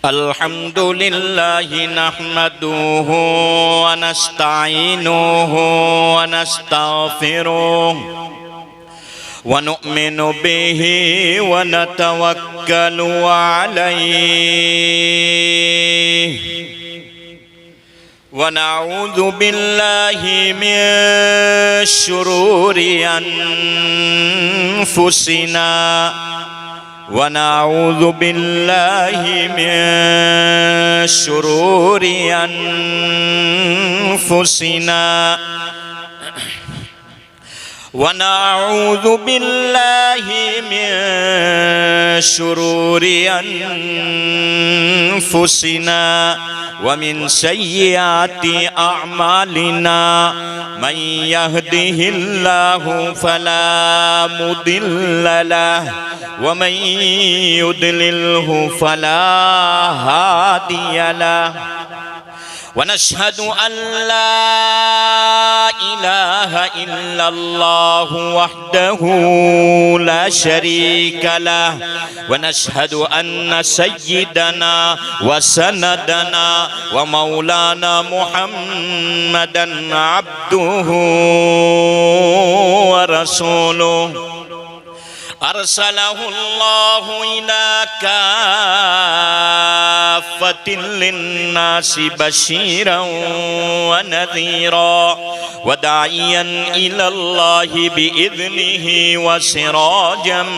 अल्हम्दुलिल्लाहि नहमदुहु व नस्तईनुहु व नस्तगफिरुहु व नु'मिनु बिहि व नतवक्कलु अलैहि व नऊज़ु बिल्लाहि मिन शुरूरि अनफुसिना व नऊज़ु बिल्लाहि मिन शुरूरि अनफुसिना व नऊज़ु बिल्लाहि मिन शुरूरि अनफुसिना व मिन सय्यिआति अअमालिना मन यहदिहिल्लाहु फला मुदिल्ल लहु व मन युद्लिल्हु फला हादिय लहु व नशहदु अल्ला इलाहा इल्लल्लाहु वहदहु ला शरीका लहु व नशहदु अन्न सय्यिदना व सनदना व मौलाना मुहम्मदन अब्दुहु व रसूलुहु अरसलहुल्लाहु इला काफ़्फ़तिन लिन्नासि बशीरन व नज़ीरा व दाइयन इलल्लाहि बिइज़निहि व सिराजम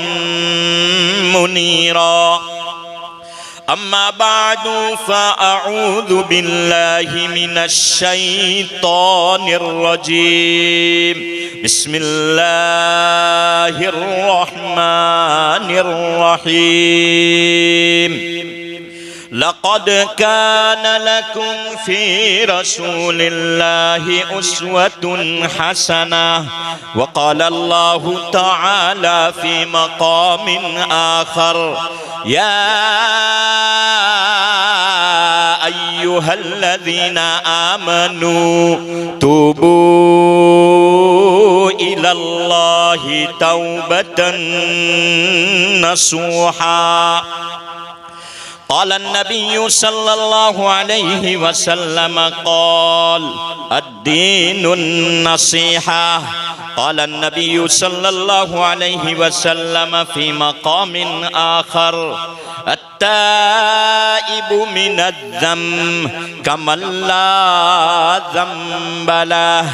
मुनीरा। अम्मा बादु फ़अऊज़ु बिल्लाहि मिनश शैतानिर रजीम। बिस्मिल्लाहिर रहमानिर रहीम। लक़द कान लकुम फ़ी रसूलिल्लाहि उस्वतुन हसनह व क़ाल अल्लाहु तआला फ़ी मक़ामिन आख़र या अय्युहल्लज़ीना आमनू तूबू इलल्लाहि तौबतन नसूहा। क़ाल अन्नबिय्यु सल्लल्लाहु अलैहि वसल्लम क़ाल अद्दीनुन नसीहा। क़ाल अन्नबिय्यु सल्लल्लाहु अलैहि वसल्लम फ़ी मक़ामिन आख़र अत्ताइबु मिनज़्ज़म्ब कमन ला ज़म्ब लहु।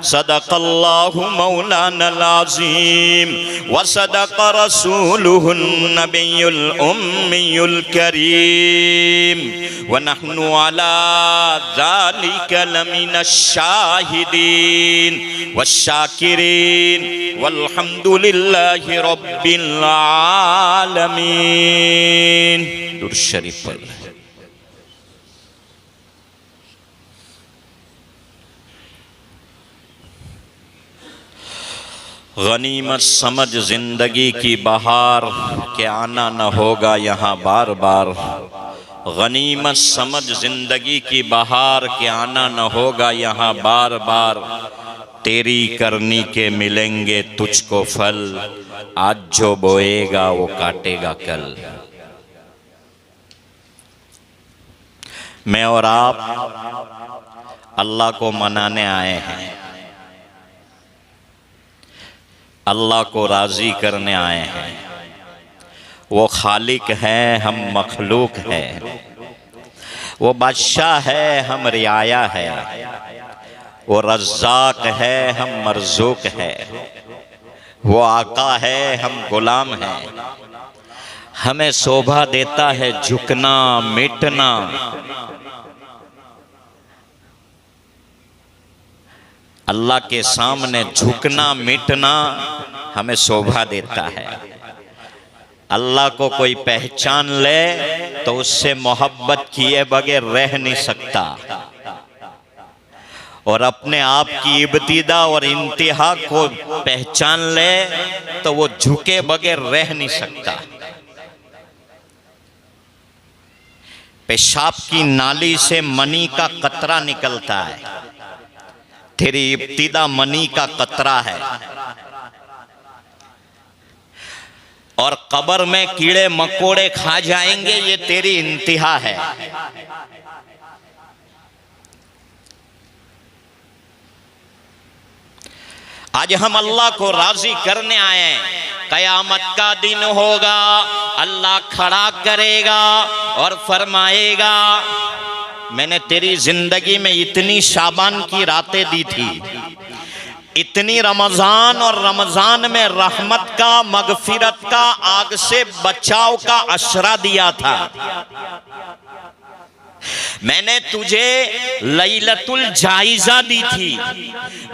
सदक़ल्लाहु मौलानल अज़ीम व सदक़ रसूलुहुन नबियुल उम्मियुल करीम व नहनु अला ज़ालिका लमिनश शाहिदीन वश्शाकिरीन वल्हम्दुलिल्लाहि रब्बिल आलमीन। दुरूद शरीफ पढ़। गनीमत समझ जिंदगी की बहार के आना न होगा यहाँ बार बार। गनीमत समझ जिंदगी की बहार के आना न होगा यहाँ बार बार। तेरी करनी के मिलेंगे तुझको फल, आज जो बोएगा वो काटेगा कल। मैं और आप अल्लाह को मनाने आए हैं, अल्लाह को राज़ी करने आए हैं। वो खालिक है, हम मखलूक हैं। वो बादशाह है, हम रियाया है। वो रज़्ज़ाक है, हम मरज़ूक है। वो आका है, हम गुलाम हैं। हमें शोभा देता है झुकना मिटना। अल्लाह के सामने झुकना मिटना हमें शोभा देता है। अल्लाह को कोई पहचान ले तो उससे मोहब्बत किए बगैर रह नहीं सकता, और अपने आप की इब्तिदा और इंतहा को पहचान ले तो वो झुके बगैर रह नहीं सकता। पेशाब की नाली से मनी का कतरा निकलता है, तेरी इब्तिदा मनी का कतरा है। और कब्र में कीड़े मकोड़े खा जाएंगे, ये तेरी इंतहा है। आज हम अल्लाह को राजी करने आए हैं। कयामत का दिन होगा, अल्लाह खड़ा करेगा और फरमाएगा, मैंने तेरी जिंदगी में इतनी शाबान की रातें दी थी, इतनी रमजान और रमजान में रहमत का, मगफिरत का, आग से बचाव का अशरा दिया था। मैंने तुझे लैलतुल जायजा दी थी।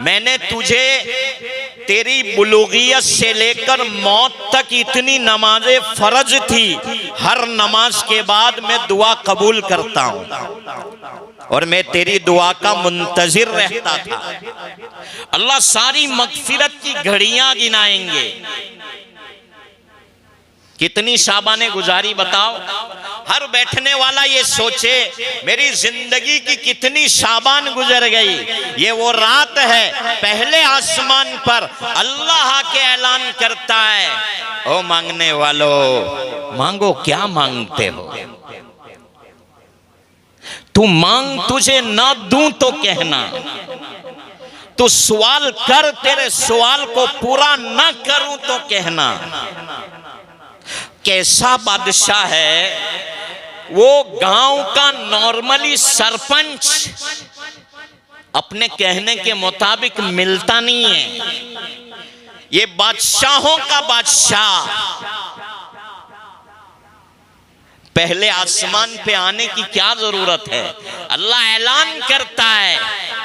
मैंने तुझे तेरी बुलूगियत से लेकर मौत तक इतनी नमाजें फर्ज थी। हर नमाज के बाद मैं दुआ कबूल करता हूं और मैं तेरी दुआ का मुंतजिर रहता था। अल्लाह सारी मगफिरत की घड़ियां गिनाएंगे। कितनी शाबाने गुजारी बताओ। हर बैठने वाला ये सोचे मेरी जिंदगी की कितनी शाबान गुजर गई। ये वो रात है, पहले आसमान पर अल्लाह के ऐलान करता है, ओ मांगने वालों मांगो, क्या मांगते हो? तू मांग, तुझे ना दूं तो कहना। तू सवाल कर, तेरे सवाल को पूरा ना करूं तो कहना। कैसा बादशाह है वो, गांव का नॉर्मली सरपंच अपने कहने के मुताबिक मिलता नहीं है। ये बादशाहों का बादशाह पहले आसमान पे आने की क्या जरूरत है? अल्लाह ऐलान करता है,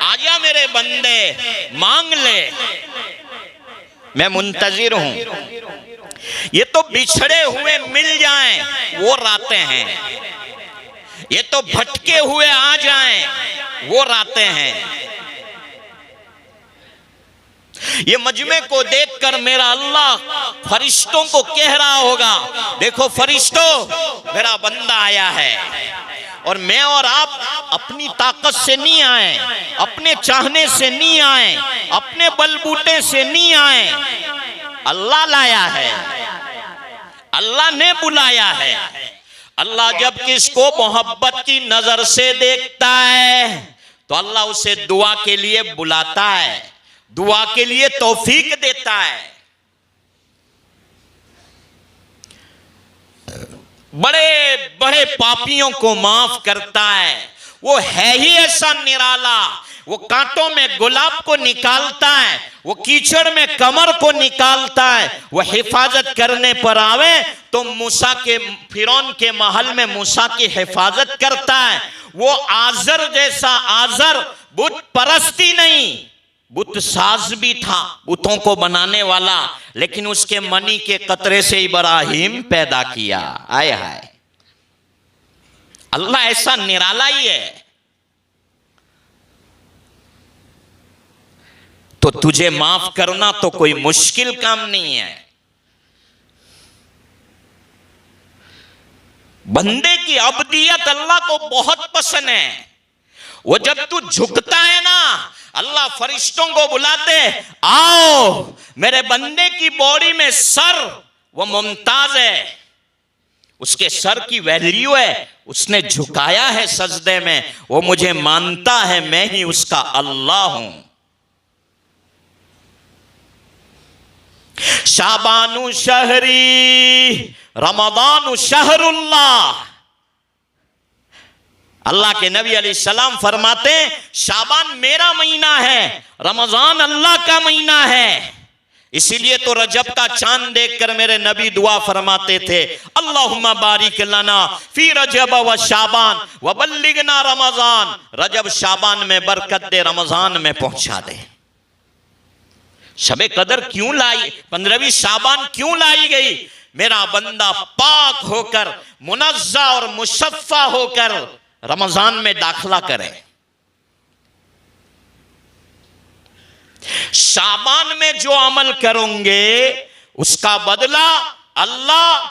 आजा मेरे बंदे, मांग ले, मैं मुंतजिर हूं। ये तो बिछड़े हुए मिल जाएं वो रातें हैं, ये तो भटके हुए आ जाएं वो रातें हैं। ये मजमे को देखकर मेरा अल्लाह फरिश्तों को कह रहा होगा, देखो फरिश्तों, मेरा बंदा आया है। और मैं और आप अपनी ताकत से नहीं आए, अपने चाहने से नहीं आए, अपने बलबूते से नहीं आए। अल्लाह लाया है, अल्लाह ने बुलाया है। अल्लाह जब किसको मोहब्बत की नजर से देखता है तो अल्लाह उसे दुआ के लिए बुलाता है, दुआ के लिए तौफीक देता है। बड़े बड़े पापियों को माफ करता है। वो है ही ऐसा निराला, वो कांटों में गुलाब को निकालता है, वो कीचड़ में कमर को निकालता है। वो हिफाजत करने पर आवे तो मूसा के, फिरौन के महल में मूसा की हिफाजत करता है। वो आजर जैसा, आजर बुत परस्ती नहीं, बुत साज भी था, बुतों को बनाने वाला, लेकिन उसके मनी के कतरे से इब्राहिम पैदा किया। आए हाय, अल्लाह ऐसा निराला ही है। तो तुझे माफ करना तो कोई मुश्किल काम नहीं है। बंदे की अब्दियत अल्लाह को बहुत पसंद है। वो जब तू झुकता है ना, अल्लाह फरिश्तों को बुलाते, आओ मेरे बंदे की बॉडी में सर, वो मुमताज है, उसके सर की वैल्यू है, उसने झुकाया है सजदे में, वो मुझे मानता है, मैं ही उसका अल्लाह हूं। शाबानु शहरी रमदानु शहरुल्लाह। अल्लाह के नबी अलैहिस्सलाम फरमाते, शाबान मेरा महीना है, रमजान अल्लाह का महीना है। इसीलिए तो रजब का चांद देखकर मेरे नबी दुआ फरमाते थे, अल्लाहुम्मा बारिक लना फी रजब व शाबान व बल्लिगना रमजान। रजब शाबान में बरकत दे, रमजान में पहुंचा दे। शबे कदर क्यों लाई, 15वीं शाबान क्यों लाई गई? मेरा बंदा पाक होकर, मुनज़्ज़ा और मुशफ़्फ़ा होकर रमजान में दाखिला करे। शाबान में जो अमल करोगे उसका बदला अल्लाह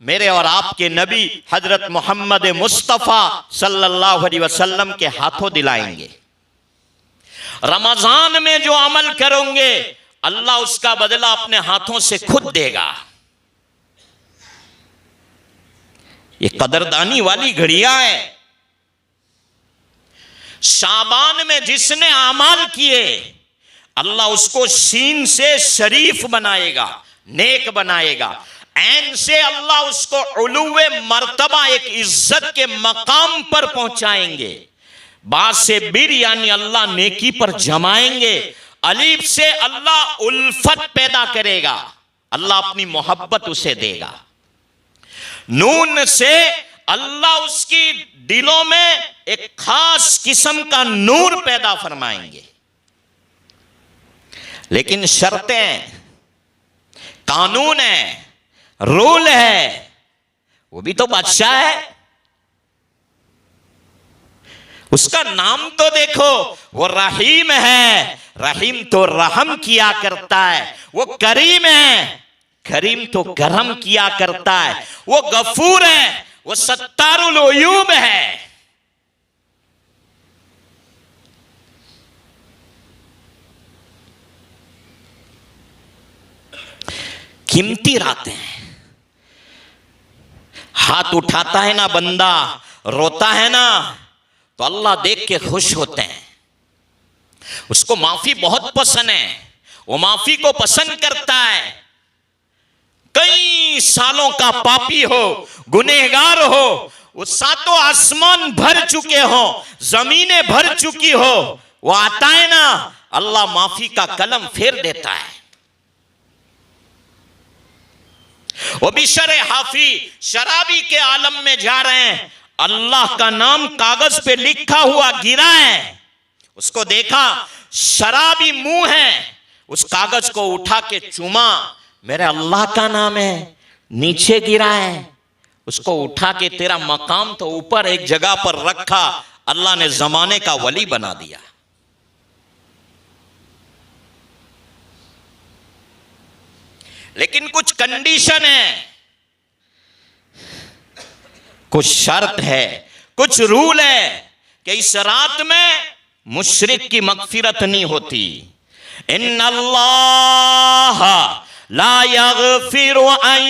मेरे और आपके नबी हजरत मोहम्मद मुस्तफ़ा सल्लल्लाहु अलैहि वसल्लम के हाथों दिलाएंगे। रमजान में जो अमल करोगे अल्लाह उसका बदला अपने हाथों से खुद देगा। ये कदरदानी वाली घड़ियां है। शाबान में जिसने आमाल किए अल्लाह उसको सीन से शरीफ बनाएगा, नेक बनाएगा। ऐन से अल्लाह उसको उलूवे मर्तबा, एक इज्जत के मकाम पर पहुंचाएंगे। बा से बिर यानी अल्लाह नेकी पर जमाएंगे। अलीफ से अल्लाह उल्फत पैदा करेगा, अल्लाह अपनी मोहब्बत उसे देगा। नून से अल्लाह उसकी दिलों में एक खास किस्म का नूर पैदा फरमाएंगे। लेकिन शर्तें, कानून है, रूल है। वो भी तो बादशाह है, उसका नाम तो देखो, वो रहीम है। रहीम तो रहम किया करता है। वो करीम है, करीम तो करम किया करता है। वो गफूर है, वो सत्तारुल उयूब है। कीमती रातें हैं। हाथ उठाता है ना बंदा, रोता है ना, तो अल्लाह देख के खुश होते हैं। उसको माफी बहुत पसंद है, वो माफी को पसंद करता है। कई सालों का पापी हो, गुनहगार हो, वो सातों आसमान भर चुके हो, जमीनें भर चुकी हो, वो आता है ना, अल्लाह माफी का कलम फेर देता है। वो बिशरे हाफी शराबी के आलम में जा रहे हैं, अल्लाह का नाम कागज पे लिखा हुआ गिरा है। उसको देखा, शराबी मुंह है, उस कागज को उठा के चूमा, मेरे अल्लाह का नाम है, नीचे गिरा है। उसको उठा के तेरा मकाम तो ऊपर एक जगह पर रखा, अल्लाह ने जमाने का वली बना दिया। लेकिन कुछ कंडीशन है, कुछ शर्त है, कुछ रूल है कि इस रात में मुशरिक की मगफिरत नहीं होती। इन्नल्लाह ला यगफिरु अन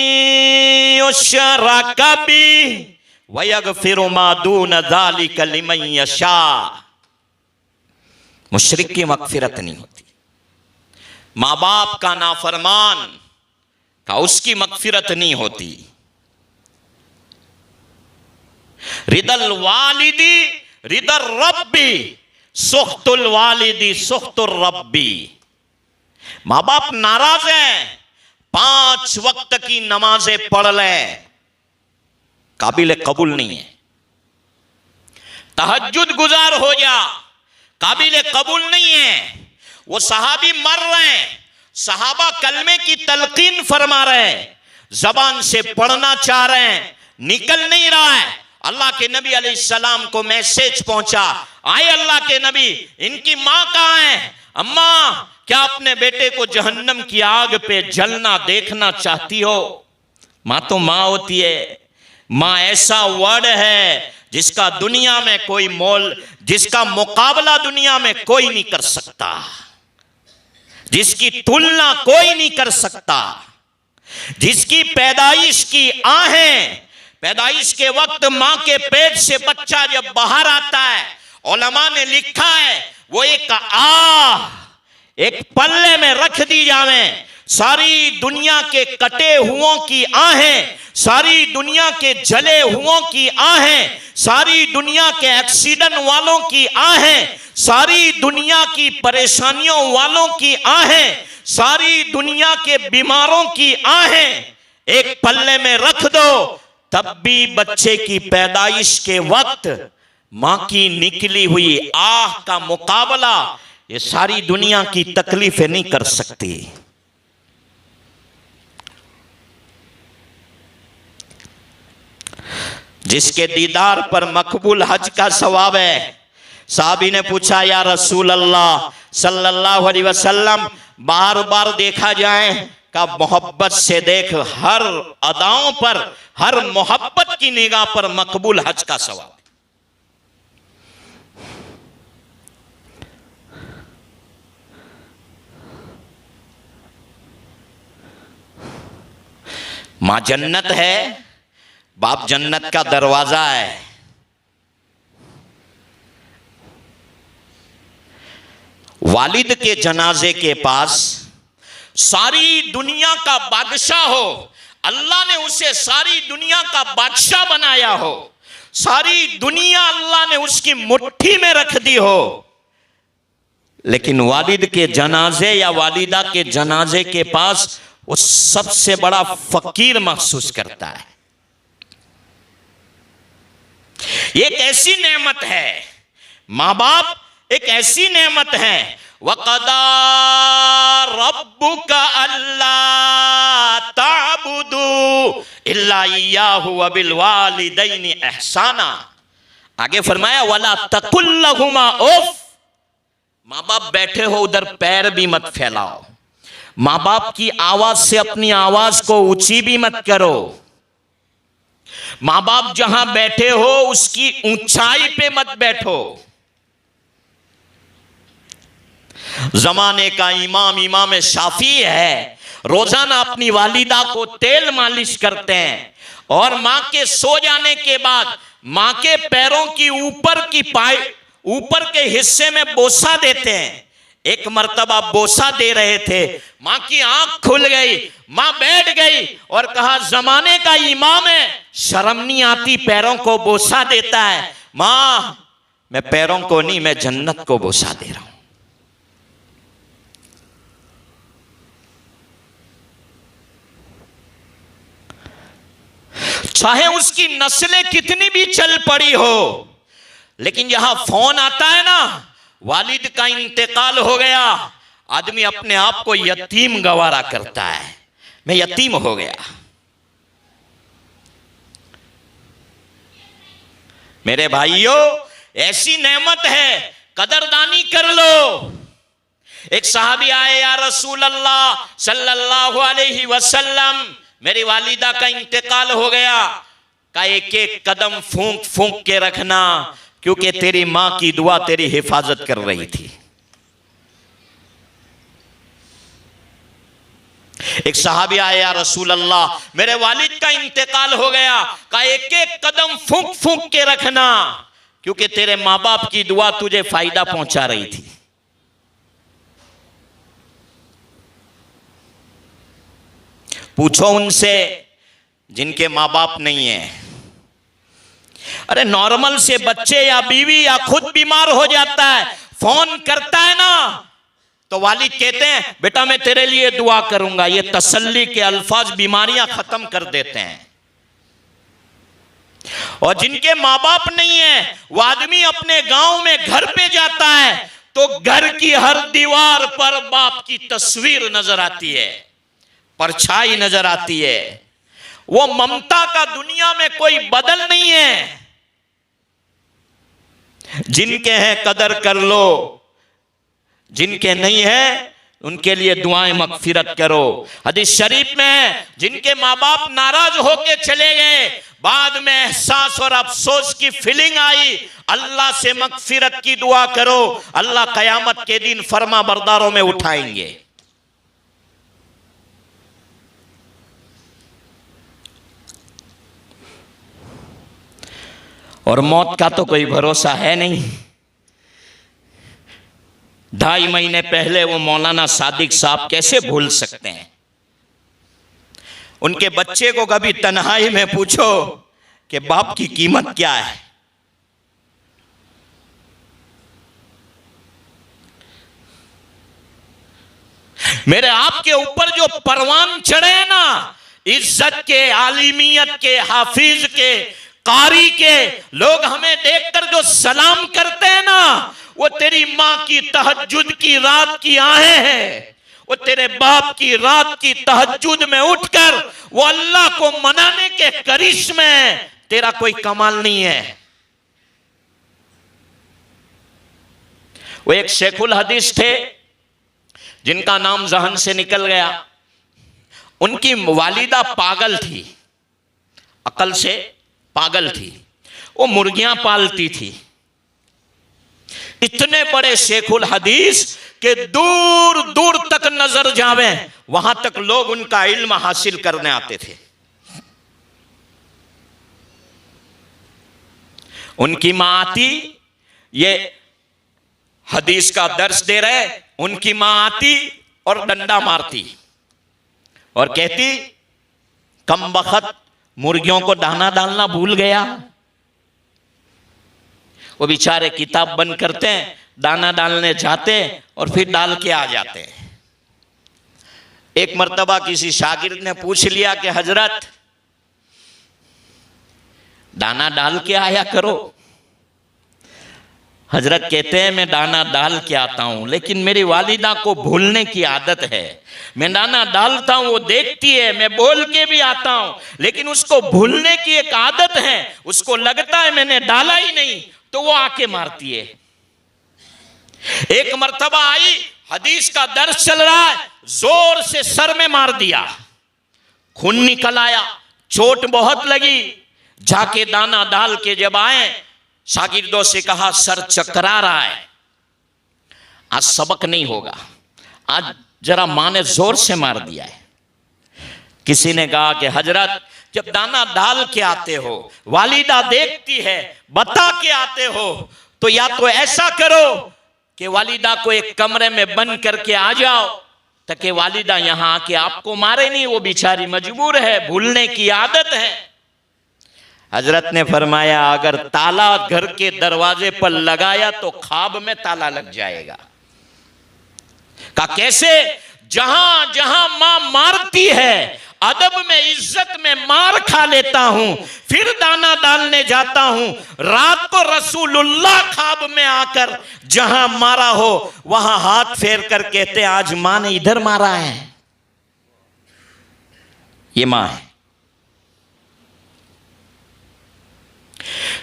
युशरक बिही व यगफिरु मा दून ज़ालिका लिमन यशा। मुशरिक की मगफिरत नहीं होती। माँ बाप का नाफरमान का उसकी मगफिरत नहीं होती। रिदल वालिदी रिदल रब्बी सुख्तुल वालिदी सुख्तुल रब्बी। माँ बाप नाराज हैं, 5 वक्त की नमाजें पढ़ ले, काबिल कबूल नहीं है। तहज्जुद गुजार हो जा, काबिल कबूल नहीं है। वो सहाबी मर रहे हैं, सहाबा कलमे की तलकीन फरमा रहे हैं, जबान से पढ़ना चाह रहे हैं, निकल नहीं रहा है। अल्लाह के नबी अलैहिस्सलाम को मैसेज पहुंचा, आए अल्लाह के नबी, इनकी माँ कहाँ है? अम्मा, क्या अपने बेटे को जहन्नम की आग पे जलना देखना चाहती हो? माँ तो माँ होती है। माँ ऐसा वर्ड है जिसका दुनिया में कोई मोल, जिसका मुकाबला दुनिया में कोई नहीं कर सकता, जिसकी तुलना कोई नहीं कर सकता, जिसकी पैदाइश की आहें, पैदाइश के वक्त मां के पेट से बच्चा जब बाहर आता है, उलमा ने लिखा है वो एक पल्ले में रख दी जावे। सारी दुनिया के कटे हुओं की आहें, सारी दुनिया के जले हुओं की आहें, सारी दुनिया के एक्सीडेंट वालों की आहें, सारी दुनिया की परेशानियों वालों की आहें, सारी दुनिया के बीमारों की आहें एक पल्ले में रख दो, तब भी बच्चे की पैदाइश के वक्त मां की निकली हुई आह का मुकाबला ये सारी दुनिया की तकलीफें नहीं कर सकती। जिसके दीदार पर मकबूल हज का सवाब है। साहबी ने पूछा, या रसूल अल्लाह सल्लल्लाहु अलैहि वसल्लम, बार बार देखा जाए का मोहब्बत से देख, हर अदाओं पर, हर मोहब्बत की निगाह पर मकबूल हज का सवाब। मां जन्नत है, बाप जन्नत का दरवाजा है। वालिद के जनाजे के पास सारी दुनिया का बादशाह हो, अल्लाह ने उसे सारी दुनिया का बादशाह बनाया हो, सारी दुनिया अल्लाह ने उसकी मुट्ठी में रख दी हो, लेकिन वालिद के जनाजे या वालिदा के जनाजे के पास वो सबसे बड़ा फकीर महसूस करता है। ये एक ऐसी नेमत है, माँ बाप एक ऐसी नेमत है। वक़दा रब्बुका अल्ला ताबुदू इल्ला इय्याहु व बिल वालिदैनि एहसाना। आगे फरमाया वला तकुल लहुमा उफ। माँ बाप बैठे हो उधर पैर भी मत फैलाओ, माँ बाप की आवाज से अपनी आवाज को ऊंची भी मत करो। माँ बाप जहां बैठे हो उसकी ऊंचाई पे मत बैठो। जमाने का इमाम शाफी है, रोजाना अपनी वालिदा को तेल मालिश करते हैं और माँ के सो जाने के बाद माँ के पैरों की ऊपर के हिस्से में बोसा देते हैं। एक मर्तबा बोसा दे रहे थे, माँ की आंख खुल गई, माँ बैठ गई और कहा जमाने का इमाम है, शर्म नहीं आती, पैरों को बोसा देता है। माँ मैं पैरों को नहीं, मैं जन्नत को बोसा दे रहा हूं। चाहे उसकी नस्लें कितनी भी चल पड़ी हो, लेकिन यहां फोन आता है ना, वालिद का इंतकाल हो गया, आदमी अपने आप को यतीम गवारा करता है, मैं यतीम हो गया। मेरे भाइयों ऐसी नेमत है, कदरदानी कर लो। एक सहाबी आए, या रसूल अल्लाह सल्लल्लाहु अलैहि वसल्लम मेरी वालिदा का इंतकाल हो गया, का एक एक कदम फूंक फूंक के रखना, क्योंकि तेरी मां की दुआ तेरी हिफाजत कर रही थी। एक सहाबी आए, या रसूल अल्लाह मेरे वालिद का इंतकाल हो गया, का एक एक कदम फूंक फूंक के रखना, क्योंकि तेरे मां बाप की दुआ तुझे फायदा पहुंचा रही थी। पूछो उनसे जिनके माँ बाप नहीं है। अरे नॉर्मल से बच्चे या बीवी या खुद बीमार हो जाता है, फोन करता है ना, तो वालिद कहते हैं बेटा मैं तेरे लिए दुआ करूंगा। ये तसल्ली के अल्फाज बीमारियां खत्म कर देते हैं। और जिनके माँ बाप नहीं है, वो आदमी अपने गांव में घर पे जाता है तो घर की हर दीवार पर बाप की तस्वीर नजर आती है, परछाई नजर आती है। वो ममता का दुनिया में कोई बदल नहीं है। जिनके हैं कदर कर लो, जिनके नहीं है उनके लिए दुआएं मगफिरत करो। हदीस शरीफ में है, जिनके माँ बाप नाराज होके चले गए, बाद में एहसास और अफसोस की फीलिंग आई, अल्लाह से मगफिरत की दुआ करो, अल्लाह कयामत के दिन फरमा बरदारों में उठाएंगे। और मौत का तो कोई भरोसा है नहीं। 2.5 महीने पहले वो मौलाना सादिक साहब कैसे भूल सकते हैं। उनके बच्चे को कभी तन्हाई में पूछो कि बाप की कीमत क्या है। मेरे आपके ऊपर जो परवान चढ़े ना, इज्जत के, आलिमियत के, हाफिज के, कारी के, लोग हमें देखकर जो सलाम करते हैं ना, वो तेरी माँ की तहज्जुद की रात की आहें हैं। वो तेरे बाप की रात की तहज्जुद में उठकर वो अल्लाह को मनाने के करिश्मे में तेरा कोई कमाल नहीं है। वो एक शेखुल हदीस थे जिनका नाम जहन से निकल गया। उनकी वालिदा पागल थी, अकल से पागल थी। वो मुर्गियां पालती थी। इतने बड़े शेखुल हदीस के दूर दूर तक नजर जावे, वहां तक लोग उनका इल्म हासिल करने आते थे। उनकी मां आती, ये हदीस का दर्श दे रहे, उनकी मां आती और डंडा मारती और कहती, कम बखत मुर्गियों को दाना डालना भूल गया। वो बेचारे किताब बंद करते हैं, दाना डालने जाते और फिर डाल के आ जाते हैं। एक मर्तबा किसी शागिर्द ने पूछ लिया कि हजरत दाना डाल के आया करो। हजरत कहते हैं मैं दाना डाल के आता हूं, लेकिन मेरी वालिदा को भूलने की आदत है। मैं दाना डालता हूं, वो देखती है, मैं बोल के भी आता हूं, लेकिन उसको भूलने की एक आदत है। उसको लगता है मैंने डाला ही नहीं, तो वो आके मारती है। एक मर्तबा आई, हदीस का दर्स चल रहा है, जोर से सर में मार दिया, खून निकल आया, चोट बहुत लगी। जाके दाना डाल के जब आए, शागिर्दों से कहा सर चकरा रहा है, आज सबक नहीं होगा, आज जरा मां ने जोर से मार दिया है। किसी ने कहा कि हजरत जब दाना डाल के आते हो, वालिदा देखती है, बता के आते हो, तो या तो ऐसा करो कि वालिदा को एक कमरे में बंद करके आ जाओ, ताकि वालिदा यहां आके आपको मारे नहीं, वो बेचारी मजबूर है, भूलने की आदत है। हजरत ने फरमाया अगर ताला घर के दरवाजे पर लगाया तो ख्वाब में ताला लग जाएगा। का कैसे? जहां जहां मां मारती है, अदब में इज्जत में मार खा लेता हूं, फिर दाना डालने जाता हूं। रात को रसूलुल्लाह ख्वाब में आकर जहां मारा हो वहां हाथ फेर कर कहते आज मां ने इधर मारा है। ये मां है।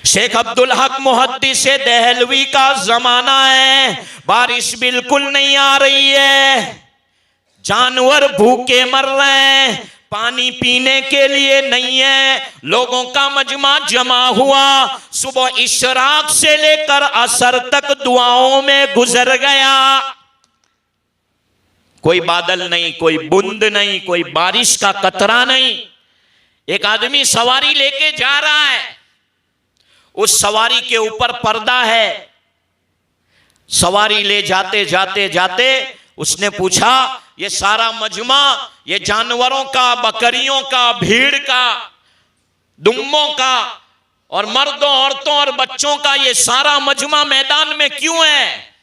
शेख अब्दुल हक मुहद्दिस देहलवी का जमाना है, बारिश बिल्कुल नहीं आ रही है, जानवर भूखे मर रहे हैं, पानी पीने के लिए नहीं है, लोगों का मजमा जमा हुआ। सुबह इशराक से लेकर असर तक दुआओं में गुजर गया, कोई बादल नहीं, कोई बूंद नहीं, कोई बारिश का कतरा नहीं। एक आदमी सवारी लेके जा रहा है, उस सवारी के ऊपर पर्दा है। सवारी ले जाते जाते जाते उसने पूछा ये सारा मजमा, ये जानवरों का, बकरियों का, भीड़ का, दुम्बों का और मर्दों, औरतों और बच्चों का ये सारा मजमा मैदान में क्यों है?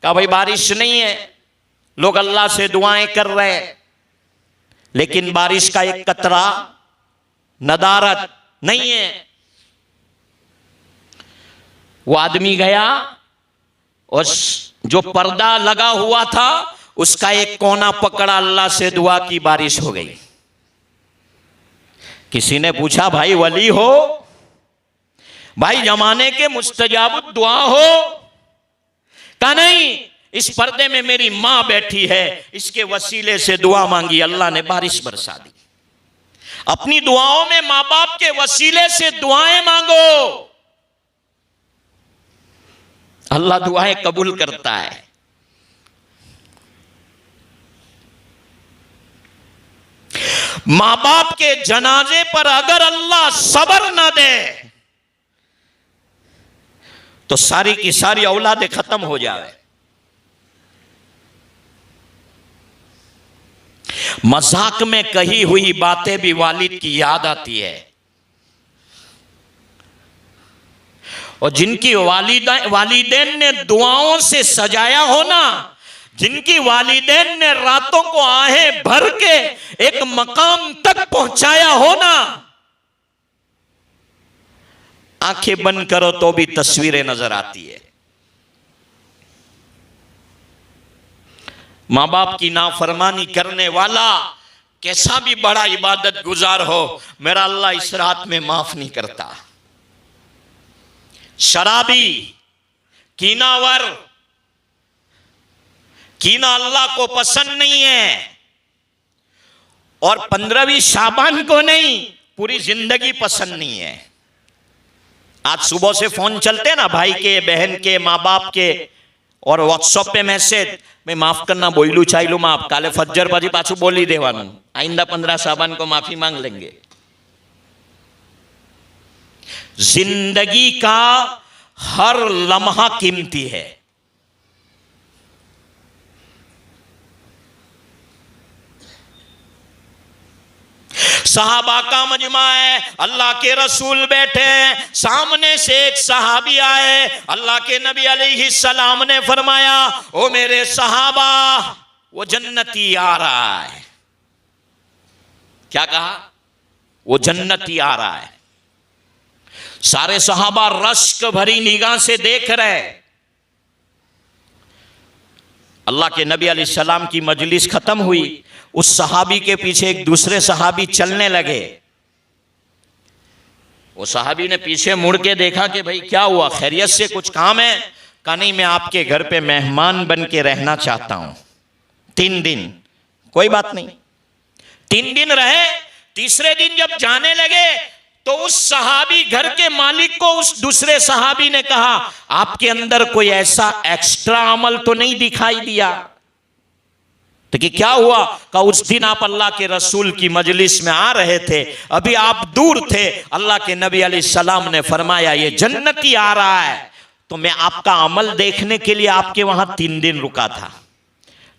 कहा भाई बारिश नहीं है, लोग अल्लाह से दुआएं कर रहे हैं, लेकिन बारिश का एक कतरा, नदारत नहीं है। वो आदमी गया और जो पर्दा लगा हुआ था उसका एक कोना पकड़ा, अल्लाह से दुआ की, बारिश हो गई। किसी ने पूछा भाई वली हो, भाई जमाने के मुस्तजाब दुआ हो? कहा नहीं, इस पर्दे में मेरी मां बैठी है, इसके वसीले से दुआ मांगी, अल्लाह ने बारिश बरसा दी। अपनी दुआओं में मां बाप के वसीले से दुआएं मांगो, अल्लाह दुआएं कबूल करता है। मां बाप के जनाजे पर अगर अल्लाह सब्र ना दे तो सारी की सारी औलादें खत्म हो जाए। मजाक में कही हुई बातें भी वालिद की याद आती है, और जिनकी वालिदैन ने दुआओं से सजाया हो ना, जिनकी वालिदैन ने रातों को आहें भर के एक मकाम तक पहुंचाया हो ना, आंखें बंद करो तो भी तस्वीरें नजर आती है। मां बाप की नाफरमानी करने वाला कैसा भी बड़ा इबादत गुजार हो, मेरा अल्लाह इस रात में माफ नहीं करता। शराबी, कीनावर, कीना अल्लाह को पसंद नहीं है, और 15वीं शाबान को नहीं, पूरी जिंदगी पसंद नहीं है। आज सुबह से फोन चलते ना, भाई के, बहन के, माँ बाप के, और व्हाट्सएप पे मैसेज, मैं माफ करना बोलू चाहलू माफ, काले फज्जर बाजी पाछू बोली देवानू, आइंदा 15 शाबान को माफी मांग लेंगे। जिंदगी का हर लम्हा कीमती है। सहाबा का मजमा है, अल्लाह के रसूल बैठे हैं, सामने से एक सहाबी आए, अल्लाह के नबी अलैहिस्सलाम ने फरमाया, ओ मेरे सहाबा, वो जन्नती आ रहा है। क्या कहा? वो जन्नती आ रहा है। सारे सहाबा रश्क भरी निगाह से देख रहे। अल्लाह के नबी अलैहिस्सलाम की मजलिस खत्म हुई, उस सहाबी के पीछे एक दूसरे सहाबी चलने लगे। वो सहाबी ने पीछे मुड़ के देखा कि भाई क्या हुआ, खैरियत से कुछ काम है? कहा नहीं, मैं आपके घर पे मेहमान बन के रहना चाहता हूं 3 दिन। कोई बात नहीं, 3 दिन रहे। तीसरे दिन जब जाने लगे तो उस सहाबी घर के मालिक को उस दूसरे सहाबी ने कहा, आपके अंदर कोई ऐसा एक्स्ट्रा अमल तो नहीं दिखाई दिया? तो कि क्या हुआ? कहा उस दिन आप अल्लाह के रसूल की मजलिस में आ रहे थे, अभी आप दूर थे, अल्लाह के नबी अलैहिस्सलाम ने फरमाया ये जन्नती आ रहा है, तो मैं आपका अमल देखने के लिए आपके वहां 3 दिन रुका था,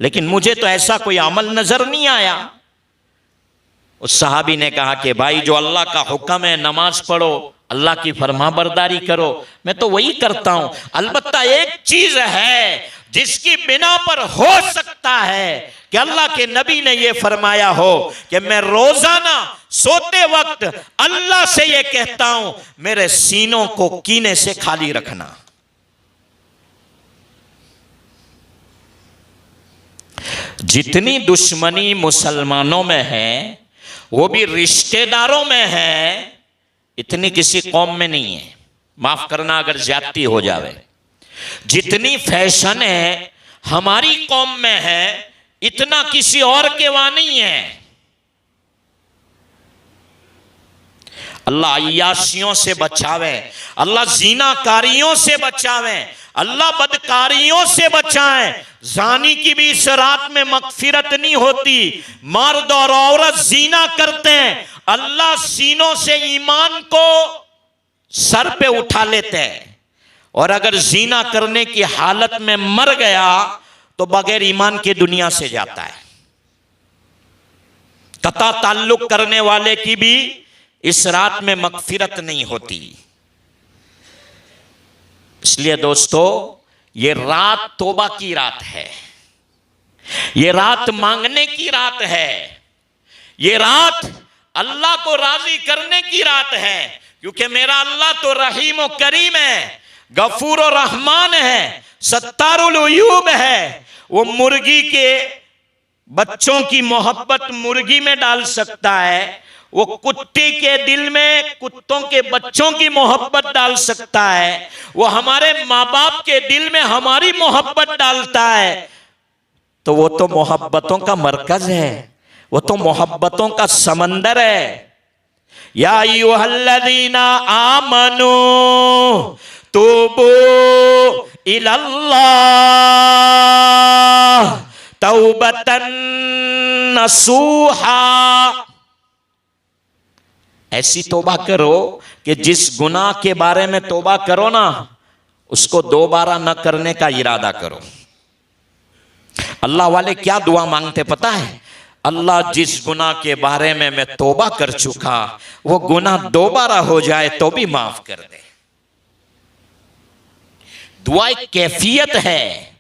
लेकिन मुझे तो ऐसा कोई अमल नजर नहीं आया। उस सहाबी ने कहा कि भाई जो अल्लाह का हुक्म है, नमाज पढ़ो, अल्लाह की फरमाबरदारी करो, मैं तो वही करता हूं। अलबत्ता एक चीज है जिसकी बिना पर हो सकता है कि अल्लाह के नबी ने यह फरमाया हो कि मैं रोजाना सोते वक्त अल्लाह से यह कहता हूं, मेरे सीनों को कीने से खाली रखना। जितनी दुश्मनी मुसलमानों में है, वो भी रिश्तेदारों में है, इतनी किसी कौम में नहीं है। माफ करना अगर ज्यादती हो जावे। जितनी फैशन है हमारी कौम में है, इतना किसी और के वहां नहीं है। अल्लाह अय्याशियों से बचावे, अल्लाह जीनाकारियों से बचावे, अल्लाह बदकारियों से बचाए। जानी की भी इस रात में मगफिरत नहीं होती। मर्द और औरत जीना करते हैं, अल्लाह सीनों से ईमान को सर पे उठा लेते हैं, और अगर जीना करने की हालत में मर गया तो बगैर ईमान के दुनिया से जाता है। कता ताल्लुक करने वाले की भी इस रात में मगफिरत नहीं होती। इसलिए दोस्तों, ये रात तौबा की रात है, ये रात मांगने की रात है, ये रात अल्लाह को राजी करने की रात है, क्योंकि मेरा अल्लाह तो रहीम और करीम है, गफूर और रहमान है, सत्तारुल उयूब है। वो मुर्गी के बच्चों की मोहब्बत मुर्गी में डाल सकता है, वो कुत्ते के दिल में कुत्तों के बच्चों की मोहब्बत डाल सकता है, वो हमारे माँ बाप के दिल में हमारी मोहब्बत डालता है। तो वो तो मोहब्बतों का मरकज है, वो तो मोहब्बतों का समंदर है। या अय्युहल्लज़ीना आमनू तूबू इलल्लाह तौबतन नसूहा। ऐसी तौबा करो कि जिस गुनाह के बारे में तौबा करो ना, उसको दोबारा न करने का इरादा करो। अल्लाह वाले क्या दुआ मांगते पता है? अल्लाह जिस गुनाह के बारे में मैं तौबा कर चुका, वो गुनाह दोबारा हो जाए तो भी माफ कर दे। दुआ एक कैफियत है।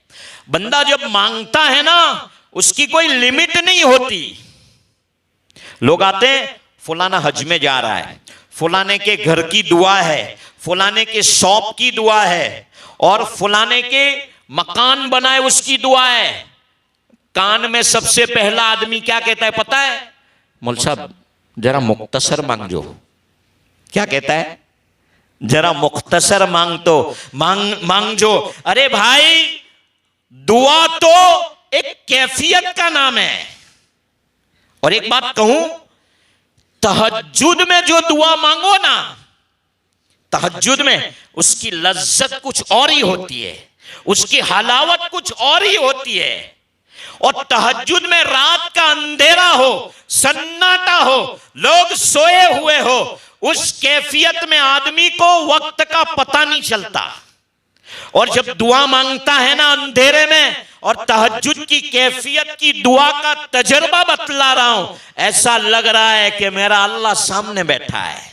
बंदा जब मांगता है ना, उसकी कोई लिमिट नहीं होती। लोग आते हैं, फलाना हज में जा रहा है, फलाने के घर की दुआ है, फलाने के शॉप की दुआ है, और फलाने के मकान बनाए उसकी दुआ है। कान में सबसे पहला आदमी क्या कहता है पता है? मौल साहब जरा मुख्तसर मांगो। क्या कहता है? जरा मुख्तसर मांगो। अरे भाई, दुआ तो एक कैफियत का नाम है। और एक बात कहूं, तहज्जुद में जो दुआ मांगो ना, तहज्जुद में उसकी लज्जत कुछ और ही होती है, उसकी हलावत कुछ और ही होती है। और तहज्जुद में रात का अंधेरा हो, सन्नाटा हो, लोग सोए हुए हो, उस कैफियत में आदमी को वक्त का पता नहीं चलता। और जब दुआ मांगता है ना अंधेरे में, और तहज्जुद की कैफियत की दुआ का तजर्बा बतला रहा हूं, ऐसा लग रहा है कि मेरा अल्लाह सामने बैठा है।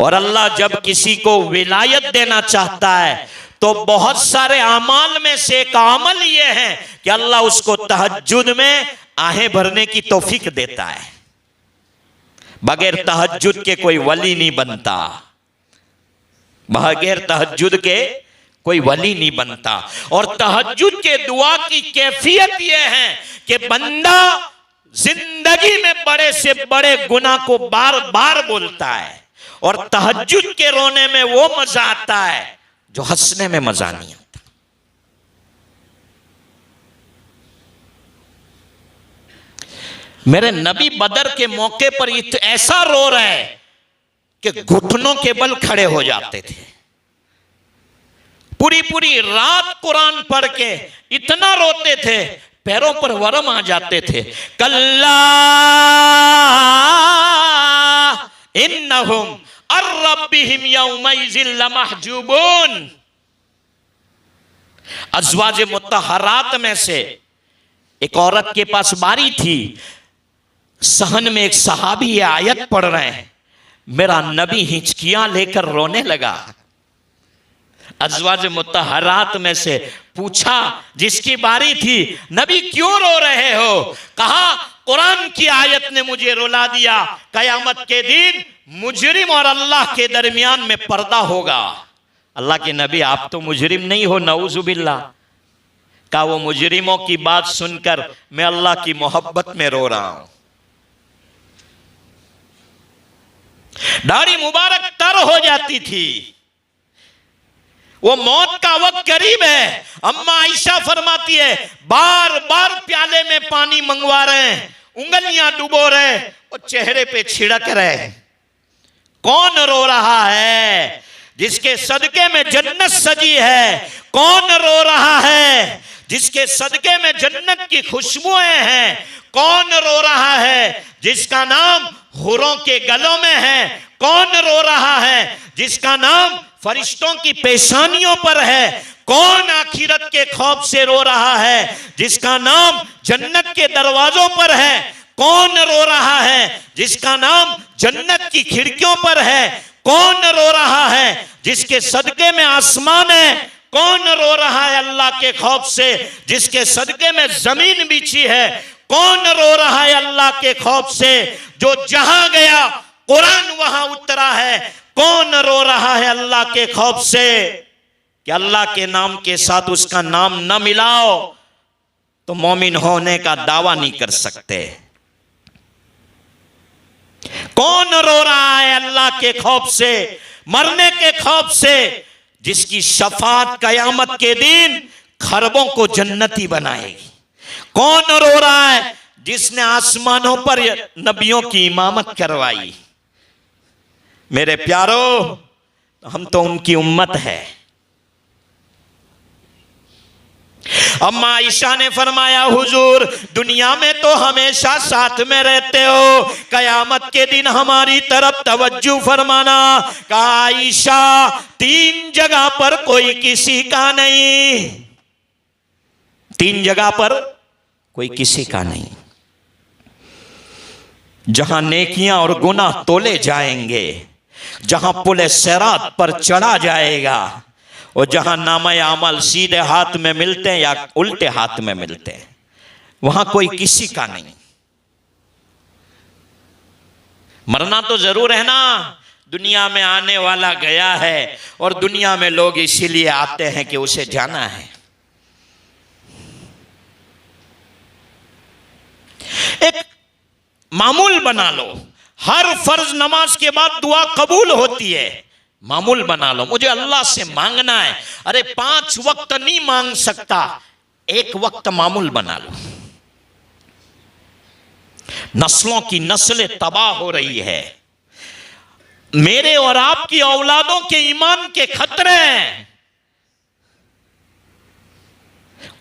और अल्लाह जब किसी को विलायत देना चाहता है तो बहुत सारे अमाल में से एक अमल यह है कि अल्लाह उसको तहज्जुद में आहें भरने की तौफीक देता है। बगैर तहज्जुद के कोई वली नहीं बनता, बगैर तहज्जुद के कोई वली नहीं बनता। और तहज्जुद के दुआ की कैफियत यह है कि बंदा जिंदगी में बड़े से बड़े गुनाह को बार बार बोलता है, और तहज्जुद के रोने में वो मजा आता है जो हंसने में मजा नहीं आता। मेरे नबी बदर के मौके पर ऐसा रो रहे हैं कि घुटनों के बल खड़े हो जाते थे। पूरी पूरी रात कुरान पढ़ के इतना रोते थे, पैरों पर वरम आ जाते थे। कल्ला इन्नहुम अर्रब्बिहिम यौमइज़िन लमहजूबून। अज़वाज मुत्तहरात में से एक औरत के पास बारी थी, सहन में एक सहाबी ये आयत पढ़ रहे हैं, मेरा नबी हिचकियां लेकर रोने लगा। अज़वाज मुत्तहरात में से पूछा जिसकी बारी थी, नबी क्यों रो रहे हो? कहा कुरान की आयत ने मुझे रुला दिया, कयामत के दिन मुजरिम और अल्लाह के दरमियान में पर्दा होगा। अल्लाह के नबी आप तो मुजरिम नहीं हो, नऊजुबिल्लाह। कहा वो मुजरिमों की बात सुनकर मैं अल्लाह की मोहब्बत में रो रहा हूं। दाढ़ी मुबारक तर हो जाती थी, वो मौत का वक्त करीब है। अम्मा आयशा फरमाती है बार बार प्याले में पानी मंगवा रहे हैं, उंगलियां डुबो रहे और चेहरे पे छिड़क रहे। कौन रो रहा है जिसके सदके में जन्नत सजी है? कौन रो रहा है जिसके सदके में जन्नत की खुशबुएं हैं? कौन रो रहा है जिसका नाम हुरों के गलों में है? कौन रो रहा है जिसका नाम फरिश्तों की पेशानियों पर है? कौन आखिरत के खौफ से रो रहा है जिसका नाम जन्नत के दरवाजों पर है? कौन रो रहा है जिसका नाम जन्नत की खिड़कियों पर है? कौन रो रहा है जिसके सदके में आसमान है? कौन रो रहा है अल्लाह के खौफ से जिसके सदके में जमीन बिछी है? कौन रो रहा है अल्लाह के खौफ से जो जहां गया कुरान वहां उतरा है? कौन रो रहा है अल्लाह के खौफ से कि अल्लाह के नाम के साथ उसका नाम न मिलाओ तो मोमिन होने का दावा नहीं कर सकते? कौन रो रहा है अल्लाह के खौफ से, मरने के खौफ से, जिसकी शफात कयामत के दिन खरबों को जन्नती बनाएगी? कौन रो रहा है जिसने आसमानों पर नबियों की इमामत करवाई? मेरे प्यारो, हम तो उनकी उम्मत है। अम्मा आयशा ने फरमाया हुजूर दुनिया में तो हमेशा साथ में रहते हो, कयामत के दिन हमारी तरफ तवज्जो फरमाना। कहा आयशा 3 जगह पर कोई किसी का नहीं, 3 जगह पर कोई किसी का नहीं। जहां नेकियां और गुनाह तोले जाएंगे, जहां पुले सिरात पर चढ़ा जाएगा, और जहां नामा अमल सीधे हाथ में मिलते हैं या उल्टे हाथ में मिलते हैं, वहां कोई किसी का नहीं। मरना तो जरूर है ना, दुनिया में आने वाला गया है और दुनिया में लोग इसीलिए आते हैं कि उसे जाना है। एक मामूल बना लो, हर फर्ज नमाज के बाद दुआ कबूल होती है। मामूल बना लो, मुझे अल्लाह से मांगना है। अरे 5 वक्त नहीं मांग सकता, 1 वक्त मामूल बना लो। नस्लों की नस्लें तबाह हो रही है, मेरे और आपकी औलादों के ईमान के खतरे हैं।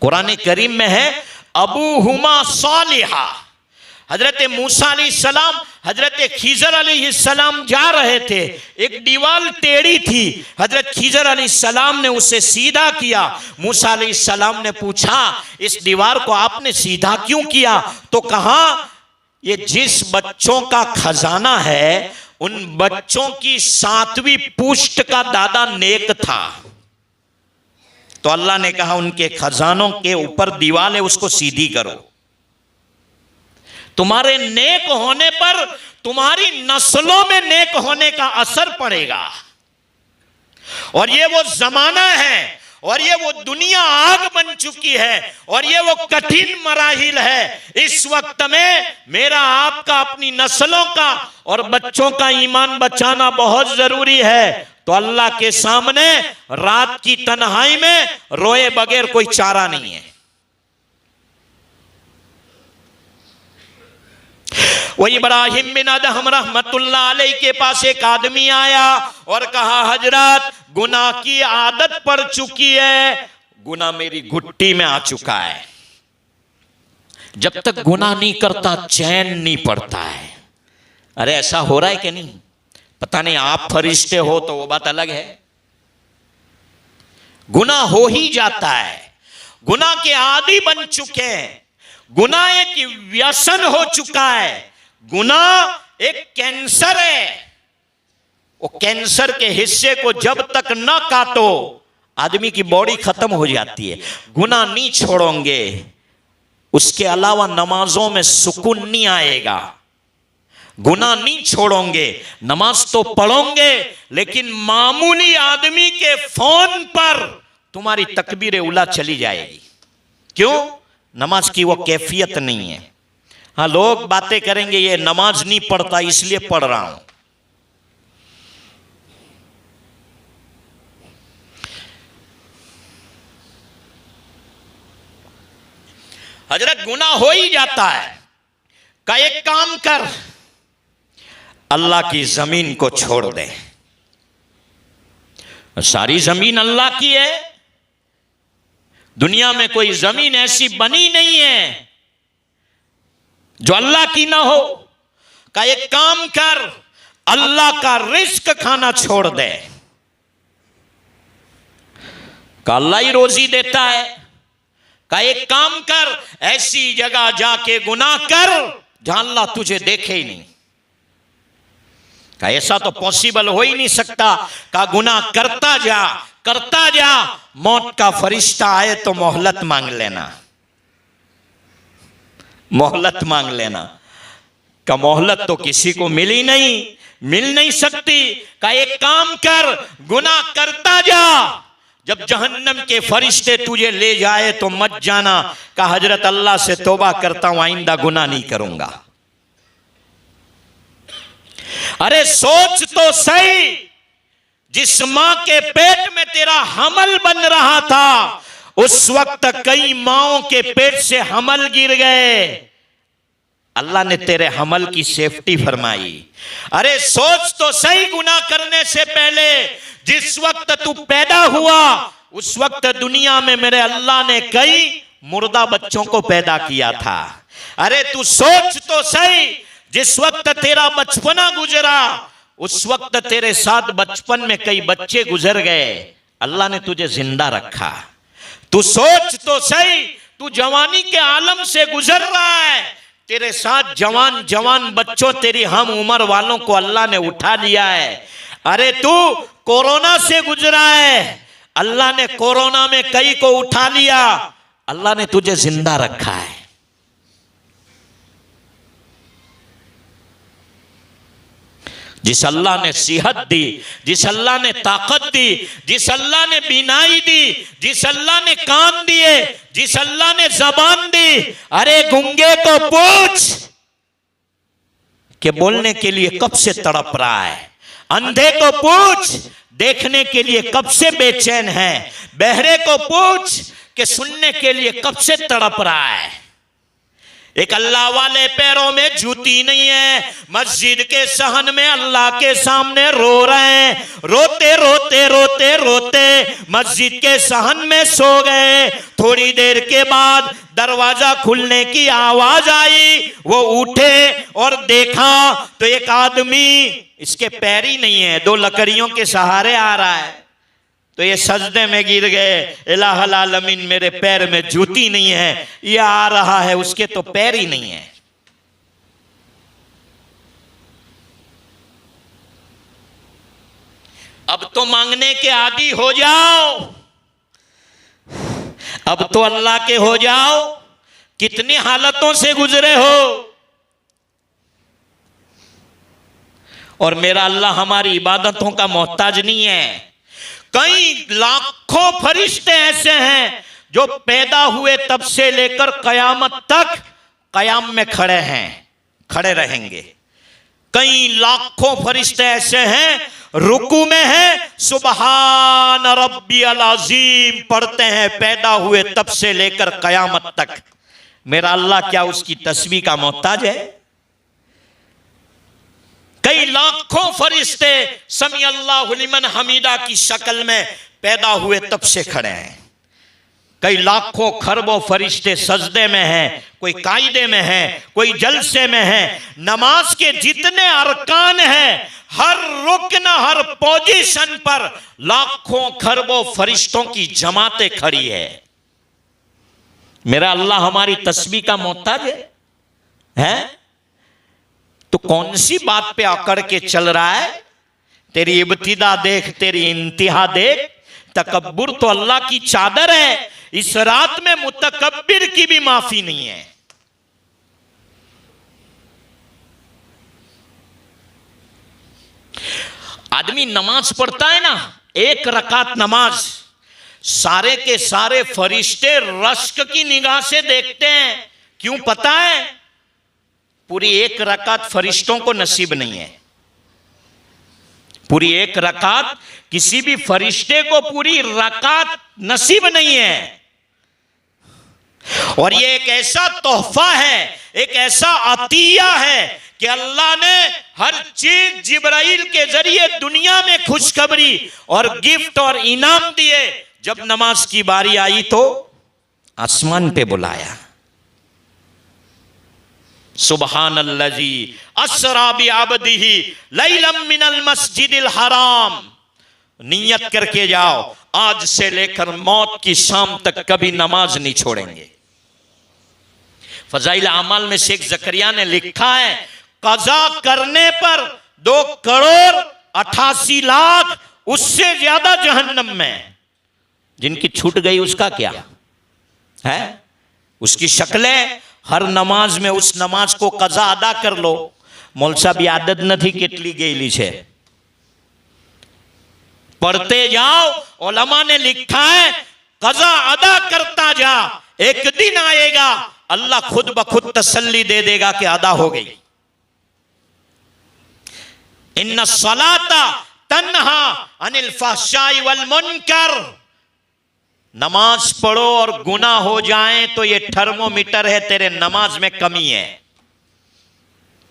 कुरान करीम में है अबूहुमा सालिहा, हजरत मूसा अलैहिस्सलाम हजरत खिजर अलैहिस्सलाम जा रहे थे, एक दीवार टेढ़ी थी, हजरत खिजर अलैहिस्सलाम ने उसे सीधा किया। मूसा अलैहिस्सलाम ने पूछा इस दीवार को आपने सीधा क्यों किया? तो कहा ये जिस बच्चों का खजाना है उन बच्चों की 7वीं पुश्त का दादा नेक था। तो अल्लाह ने कहा उनके खजानों के ऊपर दीवार है उसको सीधी करो। तुम्हारे नेक होने पर तुम्हारी नस्लों में नेक होने का असर पड़ेगा। और ये वो जमाना है और ये वो दुनिया आग बन चुकी है और ये वो कठिन मराहिल है। इस वक्त में मेरा आपका अपनी नस्लों का और बच्चों का ईमान बचाना बहुत जरूरी है। तो अल्लाह के सामने रात की तन्हाई में रोए बगैर कोई चारा नहीं है। वो इब्राहिम बिन अदहम रहमतुल्लाह अलैह के पास एक आदमी आया और कहा हजरत गुनाह की आदत पड़ चुकी है, गुनाह मेरी घुट्टी में आ चुका है, जब तक गुनाह नहीं करता चैन नहीं पड़ता है। अरे ऐसा हो रहा है कि नहीं? पता नहीं, आप फरिश्ते हो तो वो बात अलग है, गुनाह हो ही जाता है। गुनाह के आदी बन चुके हैं, गुनाह एक व्यसन हो चुका है, गुनाह एक कैंसर है। वो कैंसर के हिस्से को जब तक न काटो आदमी की बॉडी खत्म हो जाती है। गुनाह नहीं छोड़ोगे उसके अलावा नमाजों में सुकून नहीं आएगा। गुनाह नहीं छोड़ोगे, नमाज तो पढ़ोगे लेकिन मामूली आदमी के फोन पर तुम्हारी तकबीर उला चली जाएगी। क्यों? नमाज की वो कैफियत नहीं है। हाँ, लोग बातें करेंगे ये नमाज नहीं पढ़ता इसलिए पढ़ रहा हूं। हजरत गुनाह हो ही जाता है। का एक काम कर, अल्लाह की जमीन को छोड़ दे। सारी जमीन अल्लाह की है, दुनिया में कोई जमीन ऐसी बनी नहीं है जो अल्लाह की ना हो। का एक काम कर, अल्लाह का रिस्क खाना छोड़ दे। का अल्लाह ही रोजी देता है। का एक काम कर, ऐसी जगह जाके गुनाह कर जहां अल्लाह तुझे देखे ही नहीं। का ऐसा तो पॉसिबल हो ही नहीं सकता। का गुनाह करता जा, मौत का फरिश्ता आए तो मोहलत मांग लेना, मोहलत मांग लेना। का मोहलत तो किसी को मिल नहीं सकती। का एक काम कर, गुनाह करता जा, जब जहन्नम के फरिश्ते तुझे ले जाए तो मत जाना। का हजरत अल्लाह से तौबा करता हूं आइंदा गुनाह नहीं करूंगा। अरे सोच तो सही, जिस मां के पेट में तेरा हमल बन रहा था उस वक्त कई माओं के पेट से हमल गिर गए, अल्लाह ने तेरे हमल की सेफ्टी फरमाई। अरे सोच तो सही, गुनाह करने से पहले जिस वक्त तू पैदा हुआ उस वक्त दुनिया में मेरे अल्लाह ने कई मुर्दा बच्चों को पैदा किया था। अरे तू सोच तो सही, जिस वक्त तेरा बचपना गुजरा उस वक्त तेरे साथ बचपन में कई बच्चे गुजर गए, अल्लाह ने तुझे जिंदा रखा। तू सोच तो सही, तू जवानी के आलम से गुजर रहा है, तेरे साथ जवान बच्चों, तेरी हम उम्र वालों को अल्लाह ने उठा लिया है। अरे तू कोरोना से गुजरा है, अल्लाह ने कोरोना में कई को उठा लिया, अल्लाह ने तुझे जिंदा रखा है। जिस अल्लाह ने सेहत दी, जिस अल्लाह ने ताकत दी, जिस अल्लाह ने बीनाई दी, जिस अल्लाह ने कान दिए, जिस अल्लाह ने जबान दी, अरे गूंगे को पूछ कि बोलने के लिए कब से तड़प रहा है, अंधे को पूछ देखने के लिए कब से बेचैन है, बहरे को पूछ कि सुनने के लिए कब से तड़प रहा है। एक अल्लाह वाले पैरों में जूती नहीं है, मस्जिद के सहन में अल्लाह के सामने रो रहे हैं, रोते रोते रोते रोते मस्जिद के सहन में सो गए। थोड़ी देर के बाद दरवाजा खुलने की आवाज आई, वो उठे और देखा तो एक आदमी, इसके पैर ही नहीं है, दो लकड़ियों के सहारे आ रहा है। तो ये सजदे में गिर गए, इलाहुल आलमीन मेरे पैर में जूती नहीं है, ये आ रहा है उसके तो पैर ही नहीं है। अब तो मांगने के आदी हो जाओ, अब तो अल्लाह के हो जाओ। कितनी हालतों से गुजरे हो, और मेरा अल्लाह हमारी इबादतों का मोहताज नहीं है। कई लाखों फरिश्ते ऐसे हैं जो पैदा हुए तब से लेकर कयामत तक कयाम में खड़े हैं, खड़े रहेंगे। कई लाखों फरिश्ते ऐसे हैं रुकू में हैं, सुबहान रब्बियल अज़ीम पढ़ते हैं, पैदा हुए तब से लेकर कयामत तक। मेरा अल्लाह क्या उसकी तस्बीह का मोहताज है? कई लाखों फरिश्ते समी अल्लाहु लिमन हमीदा की शक्ल में पैदा हुए तब से खड़े हैं। कई लाखों खरबों फरिश्ते सजदे में हैं, कोई कायदे में है, कोई जलसे में है। नमाज के जितने अरकान हैं, हर रुकन हर पोजीशन पर लाखों खरबों फरिश्तों की जमातें खड़ी है। मेरा अल्लाह हमारी तस्बीह का मोहताज है? तो कौन सी बात पे आकर के चल रहा है? तेरी इब्तिदा देख, तेरी इंतहा देख। तकब्बुर तो अल्लाह की चादर है, इस रात में मुतकब्बिर की भी माफी नहीं है। आदमी नमाज पढ़ता है ना, एक रकात नमाज, सारे के सारे फरिश्ते रश्क की निगाह से देखते हैं। क्यों पता है? पूरी एक रकात फरिश्तों को नसीब नहीं है। पूरी एक रकात किसी भी फरिश्ते को पूरी रकात नसीब नहीं है। और ये एक ऐसा तोहफा है, एक ऐसा अतिया है कि अल्लाह ने हर चीज जिब्राइल के जरिए दुनिया में खुशखबरी और गिफ्ट और इनाम दिए। जब नमाज की बारी आई तो आसमान पे बुलाया, सुबहानल्लज़ी अस्रा बिअब्दिही लैलम मिनल मस्जिदिल हराम। नियत करके जाओ, आज से लेकर मौत की शाम तक कभी नमाज नहीं छोड़ेंगे। फजाइल अमाल में शेख जकरिया ने लिखा है, कज़ा करने पर 2,88,00,000 उससे ज्यादा जहन्नम में। जिनकी छूट गई उसका क्या है? उसकी शक्लें हर नमाज में उस नमाज को कज़ा अदा कर लो। मौल साहब आदत નથી કેટલી ગયેલી છે, पढ़ते जाओ। उलमा ने लिखा है कज़ा अदा करता जा, एक दिन आएगा अल्लाह खुद ब खुद तसल्ली दे देगा कि अदा हो गई। इन्ना सलाता तन्हा अनिल फहशाई वल मुनकर। नमाज पढ़ो और गुनाह हो जाए तो ये थर्मोमीटर है, तेरे नमाज में कमी है।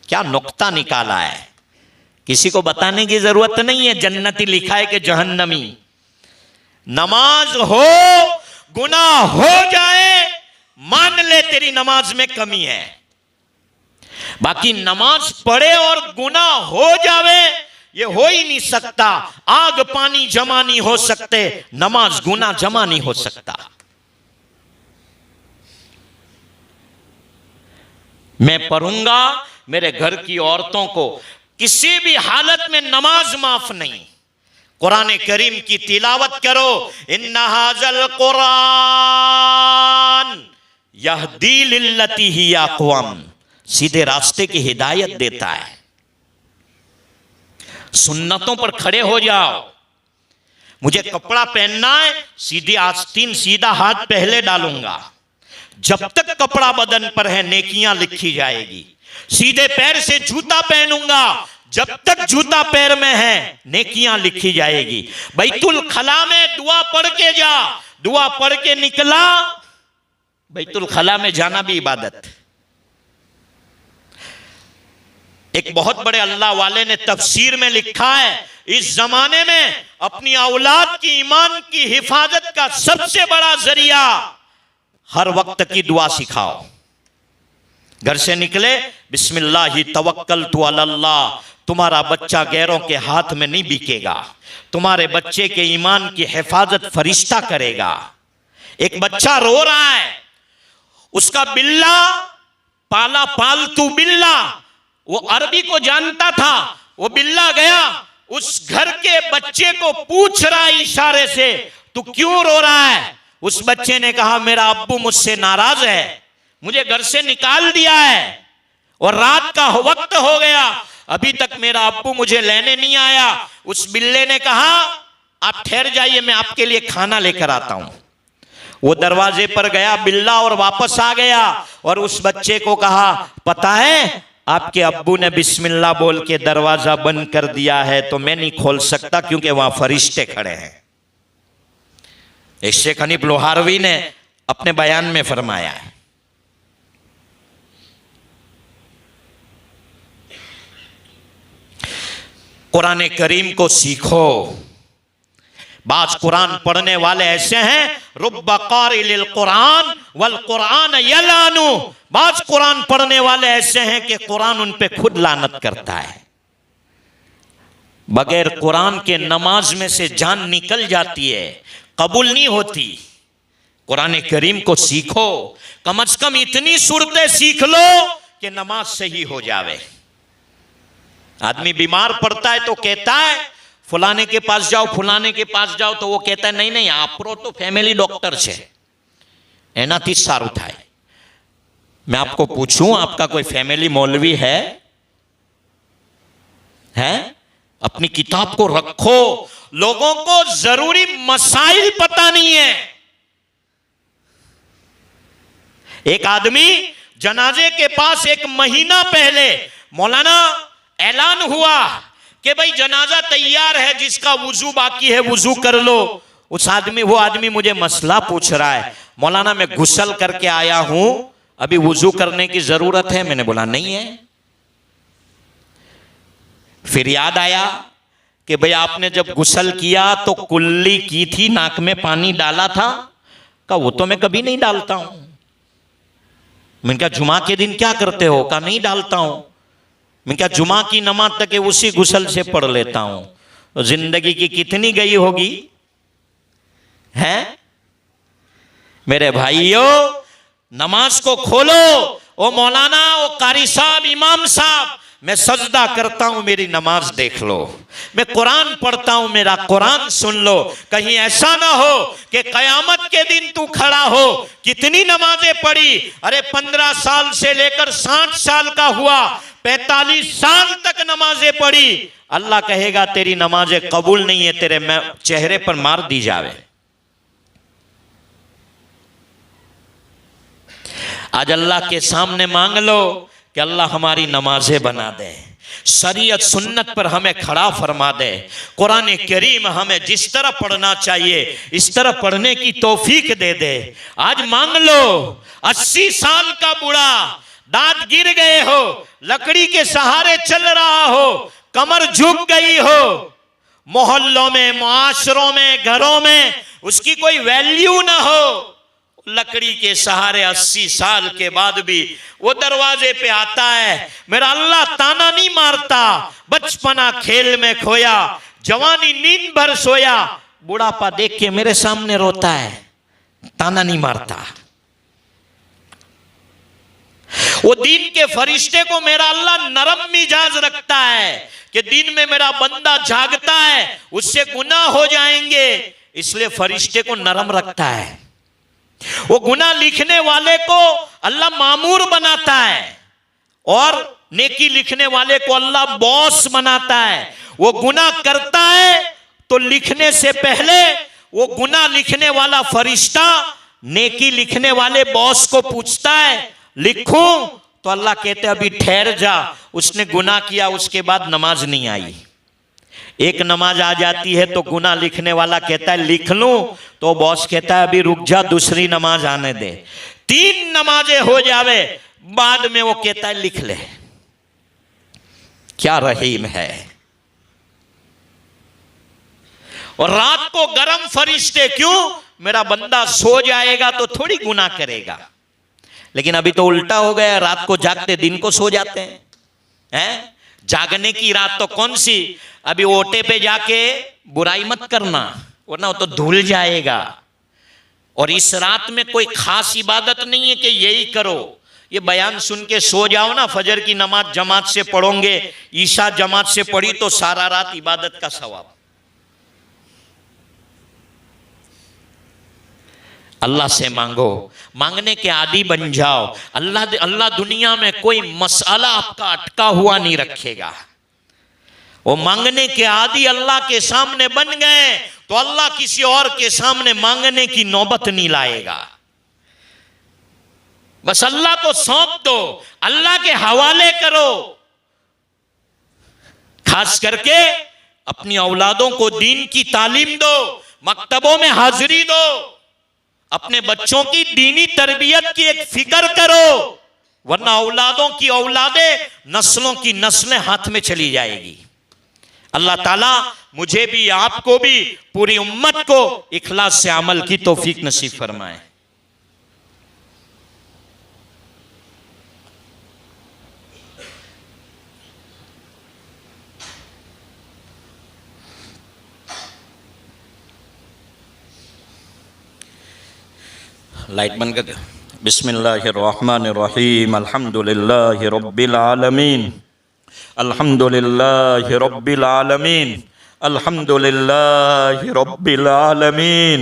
क्या नुक्ता निकाला है, किसी को बताने की जरूरत नहीं है। जन्नती लिखा है कि जहन्नमी। नमाज हो, गुनाह हो जाए, मान ले तेरी नमाज में कमी है। बाकी नमाज पढ़े और गुनाह हो जावे, ये हो ही नहीं सकता। आग पानी जमा नहीं हो सकते, नमाज गुनाह जमा नहीं हो सकता। मैं पढ़ूंगा, मेरे घर की औरतों को किसी भी हालत में नमाज माफ नहीं। कुरान करीम की तिलावत करो। इन्ना हाज़ल कुरान यहदी लिल्लती ही अक़वम, सीधे रास्ते की हिदायत देता है। सुन्नतों पर खड़े हो जाओ। मुझे कपड़ा पहनना है, सीधी आस्तीन सीधा हाथ पहले डालूंगा। जब तक कपड़ा बदन पर है नेकियां लिखी जाएगी। सीधे पैर से जूता पहनूंगा, जब तक जूता पैर में है नेकियां लिखी जाएगी। बैतुल खला में दुआ पढ़ के जा, दुआ पढ़ के निकला। बैतुल खला में जाना भी इबादत। एक बहुत बड़े अल्लाह वाले ने तफसीर में लिखा है, इस जमाने में अपनी औलाद की ईमान की हिफाजत का सबसे बड़ा जरिया हर वक्त की दुआ सिखाओ। घर से निकले, बिस्मिल्लाहि तवक्कलतु अलल्लाह, तुम्हारा बच्चा गैरों के हाथ में नहीं बिकेगा, तुम्हारे बच्चे के ईमान की हिफाजत फरिश्ता करेगा। एक बच्चा रो रहा है, उसका बिल्ला पाला पालतू बिल्ला, वो अरबी को जानता था, वो बिल्ला गया उस घर के बच्चे को पूछ रहा है इशारे से, तू क्यों रो रहा है? उस बच्चे ने कहा, मेरा अब्बू मुझसे नाराज है, मुझे घर से निकाल दिया है और रात का वक्त हो गया, अभी तक मेरा अब्बू मुझे लेने नहीं आया। उस बिल्ले ने कहा, आप ठहर जाइए, मैं आपके लिए खाना लेकर आता हूं। वो दरवाजे पर गया बिल्ला और वापस आ गया और उस बच्चे को कहा, पता है आपके अब्बू ने बिस्मिल्लाह बोल के दरवाजा बंद कर दिया है, तो मैं नहीं खोल सकता क्योंकि वहां फरिश्ते खड़े हैं। शेख हनीफ लोहारवी ने अपने बयान में फरमाया है। कुरान करीम को सीखो। बाज कुरान पढ़ने वाले ऐसे हैं, रुब्बा क़ारिलिल कुरान वल कुरान यलानु, बाज कुरान पढ़ने वाले ऐसे हैं कि कुरान उन पे खुद लानत करता है। बगैर कुरान के नमाज में से जान निकल जाती है, कबूल नहीं होती। कुरान करीम को सीखो, कम से कम इतनी सूरतें सीख लो कि नमाज सही हो जावे। आदमी बीमार पड़ता है तो कहता है फलाने के पास जाओ, फलाने के पास जाओ, तो वो कहता है नहीं नहीं आपरो तो फैमिली डॉक्टर छे, एनाथी सारू थाय। मैं आपको पूछूं, आपका कोई फैमिली मौलवी है? अपनी किताब को रखो। लोगों को जरूरी मसाइल पता नहीं है। एक आदमी जनाजे के पास एक महीना पहले मौलाना ऐलान हुआ कि भाई जनाजा तैयार है, जिसका वुजू बाकी है वुजू कर लो। वो आदमी मुझे मसला पूछ रहा है, मौलाना मैं गुस्ल करके आया हूं, अभी वुजू करने की जरूरत है? मैंने बोला नहीं है। फिर याद आया कि भाई आपने जब गुस्ल किया तो कुल्ली की थी, नाक में पानी डाला था? कहा वो तो मैं कभी नहीं डालता हूं। मैंने कहा जुमा के दिन क्या करते हो? कहा नहीं डालता हूं। मैं क्या जुमा की नमाज तक उसी गुस्ल से पढ़ लेता हूं। तो जिंदगी की कितनी गई होगी हैं? मेरे भाइयों, नमाज को खोलो। ओ मौलाना, ओ कारी साहब, इमाम साहब, मैं सजदा करता हूं, मेरी नमाज देख लो। मैं कुरान पढ़ता हूं, मेरा कुरान सुन लो। कहीं ऐसा ना हो कि कयामत के दिन तू खड़ा हो, कितनी नमाजें पढ़ी? अरे 15 साल से लेकर 60 साल का हुआ, 45 साल तक नमाजें पढ़ी। अल्लाह कहेगा तेरी नमाजें कबूल नहीं है, तेरे चेहरे पर मार दी जावे। आज अल्लाह के सामने मांग लो कि अल्लाह हमारी नमाजें बना दे, शरीयत सुन्नत पर हमें खड़ा फरमा दे, कुरान करीम हमें जिस तरह पढ़ना चाहिए इस तरह पढ़ने की तौफीक दे दे। आज मांग लो। 80 साल का बूढ़ा, दांत गिर गए हो, लकड़ी के सहारे चल रहा हो, कमर झुक गई हो, मोहल्लों में, मुआशरों में, घरों में उसकी कोई वैल्यू ना हो, लकड़ी के सहारे 80 साल के बाद भी वो दरवाजे पे आता है। मेरा अल्लाह ताना नहीं मारता। बचपना खेल में खोया, जवानी नींद भर सोया, बुढ़ापा देख के मेरे सामने रोता है, ताना नहीं मारता। वो दिन के फरिश्ते को मेरा अल्लाह नरम मिजाज रखता है कि दिन में मेरा बंदा जागता है, उससे गुनाह हो जाएंगे, इसलिए फरिश्ते को नरम रखता है। वो गुनाह लिखने वाले को अल्लाह मामूर बनाता है और नेकी लिखने वाले को अल्लाह बॉस बनाता है। वो गुनाह करता है तो लिखने से पहले वो गुनाह लिखने वाला फरिश्ता नेकी लिखने वाले बॉस को पूछता है, लिखूं? तो अल्लाह कहते अभी ठहर जा। उसने गुनाह किया, उसके बाद नमाज नहीं आई, एक नमाज आ जाती है तो गुनाह लिखने वाला कहता है लिख लूं, तो बॉस कहता है अभी रुक जा, दूसरी नमाज आने दे। 3 नमाजें हो जावे, बाद में वो कहता है लिख ले। क्या रहीम है। और रात को गरम फरिश्ते, क्यों? मेरा बंदा सो जाएगा तो थोड़ी गुनाह करेगा। लेकिन अभी तो उल्टा हो गया, रात को जागते दिन को सो जाते हैं। जागने की रात तो कौन सी? अभी ओटे पे जाके बुराई मत करना, वरना वो तो धुल जाएगा। और इस रात में कोई खास इबादत नहीं है कि यही करो। ये बयान सुन के सो जाओ ना, फजर की नमाज जमात से पढ़ोगे, ईशा जमात से पढ़ी तो सारा रात इबादत का सवाब। अल्लाह से मांगो, मांगने के आदी बन जाओ। अल्लाह दुनिया में कोई मसला आपका अटका हुआ नहीं रखेगा। वो मांगने के आदी अल्लाह के सामने बन गए तो अल्लाह किसी और के सामने मांगने की नौबत नहीं लाएगा। बस अल्लाह को सौंप दो, अल्लाह के हवाले करो। खास करके अपनी औलादों को दीन की तालीम दो, मकतबों में हाजिरी दो, अपने बच्चों की दीनी तरबियत की एक फिक्र करो, वरना औलादों की औलादें, नस्लों की नस्लें हाथ में चली जाएगी। अल्लाह ताला मुझे भी, आपको भी, पूरी उम्मत को इखलास से अमल की तौफीक नसीब फरमाए। लाइट बंद कर। बिस्मिल्लाहिर्रहमानिर्रहीम। अल्हम्दुलिल्लाहि रब्बिल आलमीन, अल्हम्दुलिल्लाहि रब्बिल आलमीन, अल्हम्दुलिल्लाहि रब्बिल आलमीन।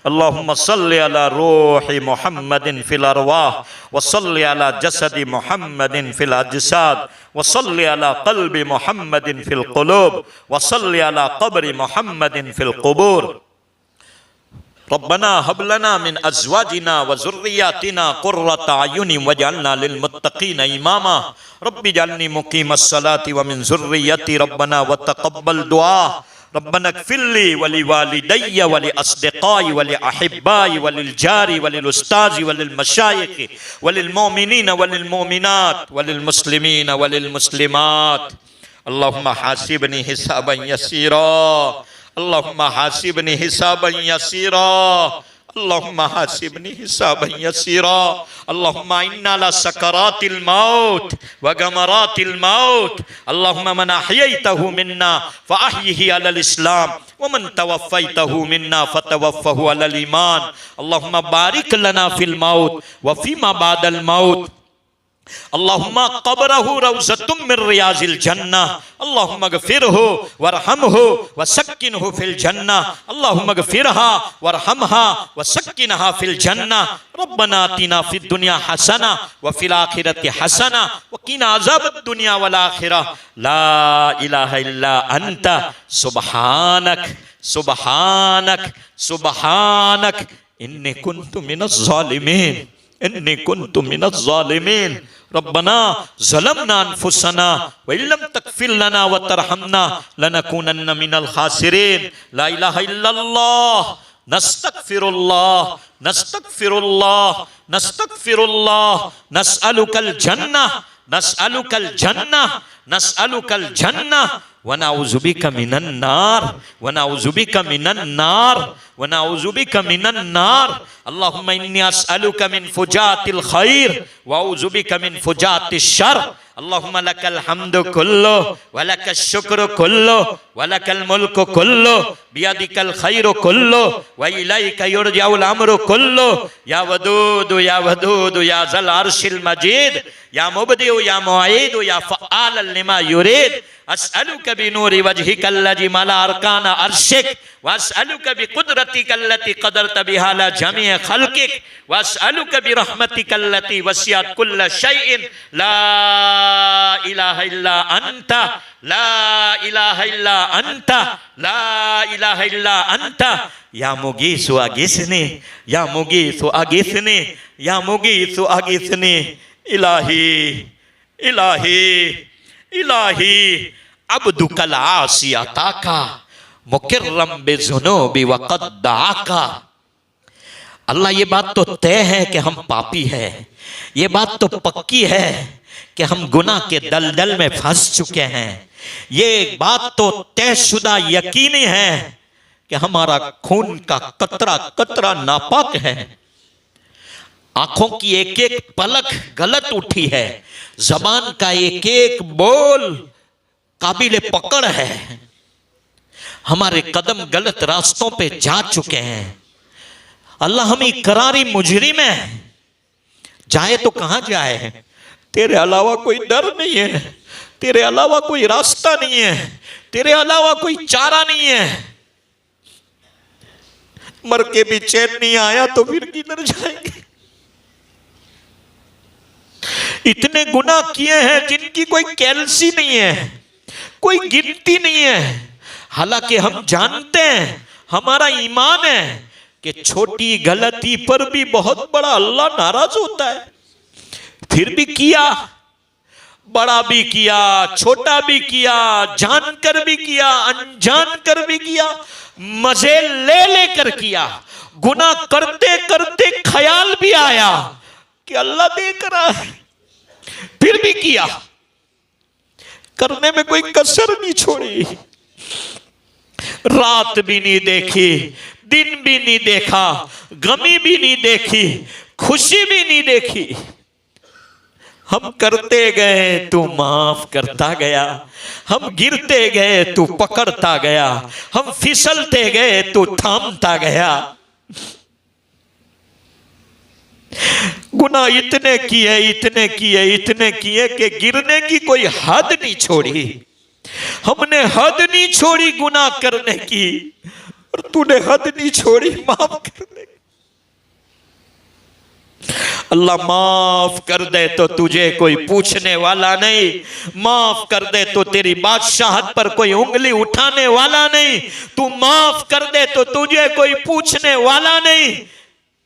अल्लाहुम्मा सल्लि अला रूहि मुहम्मदिन फिल अरवाह व सल्लि अला जसदि मुहम्मदिन फिल अजसाद व सल्लि अला क़ल्बि मुहम्मदिन फिल क़ुलूब व सल्लि अला क़ब्रि मुहम्मदिन फिल क़ुबूर। रब्बना हब लना मिन अज़वाजिना व ज़ुर्रिय्यातिना क़ुर्रता अयुनि वजअलना लिल मुत्तक़ीना इमामा। रब्बि जअलनी मुक़ीमस सलाति व मिन ज़ुर्रिय्यति रब्बना व तक़ब्बल दुआ। रब्बना इग़फ़िरली व लिवालिदैया व लिअस्दिक़ाई व लिअहिब्बाई व लिलजारि व लिलउस्ताज़ि व लिलमशाइख़ि व लिलमुमिनीन व लिलमुमिनात व लिलमुस्लिमीन व लिलमुस्लिमात। अल्लाहुम्मा हासिबनी हिसाबन यसीरा, अल्लाहुम्मा हासिबनी हिसाबन यसीरा, अल्लाहुम्मा हासिबनी हिसाबन यसीरा। अल्लाहुम्मा इन्ना ला सकरातिल मौत व गमरातिल मौत। अल्लाहुम्मा मन अहयैतहु मिन्ना फअहयिही अलल इस्लाम व मन तवफ़्फ़ैतहु मिन्ना फतवफ़्फ़हु अलल ईमान। अल्लाहुम्मा बारिक लना फिल मौत व फीमा बादल मौत। अल्लाहुम्मा क़ब्रहु रौज़तुम मिन रियाज़िल जन्नह। अल्लाहुम्मा इग़फ़िरहु वरहमहु वसक्किनहु फिल जन्नह। अल्लाहुम्मा इग़फ़िरहा वरहमहा वसक्किनहा फिल जन्नह। रब्बना आतिना फ़िद दुनिया हसना व फ़िल आखिरति हसना व क़िना अज़ाबद दुनिया वल आखिरह। ला इलाहा इल्ला अंता सुब्हानक सुब्हानक सुब्हानक इन्नी कुन्तु मिनज़ ज़ालिमीन, इन्नी कुन्तु मिनज़ ज़ालिमीन। रब्बना ज़लमना अनफुसना व इल्लम तग़फ़िर लना व तरहमना लनकूनन्न मिनल ख़ासिरीन। ला इलाहा इल्लल्लाह नस्तग़फ़िरुल्लाह नस्तग़फ़िरुल्लाह नस्तग़फ़िरुल्लाह। नस्अलुकल जन्नह नस्अलुकल जन्नह नस्अलुकल जन्नह व नऊज़ु बिका मिनन नार व नऊज़ु बिका मिनन नार व नऊज़ु बिका मिनन नार। अल्लाहुम्मा इन्नी अस्अलुका मिन फुजातिल खैर व अऊज़ु बिका मिन फुजातिश शर। अल्लाहुम्मा लकल हम्दु कुल्लु व लकश शुक्र कुल्लु व लकल मुल्कु कुल्लु बियदिकल खैरु कुल्लु व इलैका युरजउल अम्रु कुल्लु। या वदूदु या वदूदु या ज़ल अर्शिल मजीद या मुबदिउ या मुईदु या फ़आल लिमा युरीद। अस्अलुका बिनूरि वजहिकल्लज़ी मला अरकान अर्शिक व अस्अलुका बिक़ुदरतिकल्लती क़दरत बिहा अला जमीअ ख़ल्क़िक व अस्अलुका बिरहमतिकल्लती वसिअत कुल्ल शैइन। ला इलाहा इल्ला अंता ला इलाहा इल्ला अंता ला इलाहा इल्ला अंता। या मुगीसु अगिसनी या मुगीसु अगिसनी या मुगीसु अगिसनी। इलाही इलाही इलाही अब्दुकल आसी अताका मुकिर्रम बिज़ुनूबि व क़द दआका। अल्लाह ये बात तो तय है कि हम पापी हैं, ये बात तो पक्की है कि हम गुनाह के दलदल में फंस चुके हैं। ये बात तो तयशुदा यकीनी है कि हमारा खून का कतरा कतरा नापाक है। आंखों की एक एक पलक गलत उठी है, जबान का एक एक बोल काबिले पकड़ है, हमारे कदम गलत रास्तों पे जा चुके हैं। अल्लाह हम इकरारी मुजरिम है, जाए तो कहां जाए, तेरे अलावा कोई डर नहीं है, तेरे अलावा कोई रास्ता नहीं है, तेरे अलावा कोई चारा नहीं है। मर के भी चैन नहीं आया तो फिर किधर जाएंगे। इतने गुनाह किए हैं जिनकी कोई कैलसी नहीं है, कोई गिनती नहीं है। हालांकि हम जानते हैं, हमारा ईमान है कि छोटी गलती पर भी बहुत बड़ा अल्लाह नाराज होता है। फिर भी किया, बड़ा भी किया, छोटा भी किया, जानकर भी किया, अनजान कर भी किया, मजे ले लेकर किया। गुनाह करते करते ख्याल भी आया कि अल्लाह देख रहा है, फिर भी किया। करने में कोई कसर नहीं छोड़ी। रात भी नहीं देखी, दिन भी नहीं देखा, गमी भी नहीं देखी, खुशी भी नहीं देखी। हम करते गए तू माफ करता गया, हम गिरते गए तू पकड़ता गया, हम फिसलते गए तू थामता गया। गुनाह इतने किए, इतने किए, इतने किए कि गिरने की कोई हद नहीं छोड़ी। हमने हद नहीं छोड़ी गुनाह करने की, और तूने हद नहीं छोड़ी माफ करने की। अल्लाह माफ कर दे तो तुझे कोई पूछने वाला नहीं, माफ कर दे तो तेरी बादशाहत पर कोई उंगली उठाने वाला नहीं, तू माफ कर दे तो तुझे कोई पूछने वाला नहीं।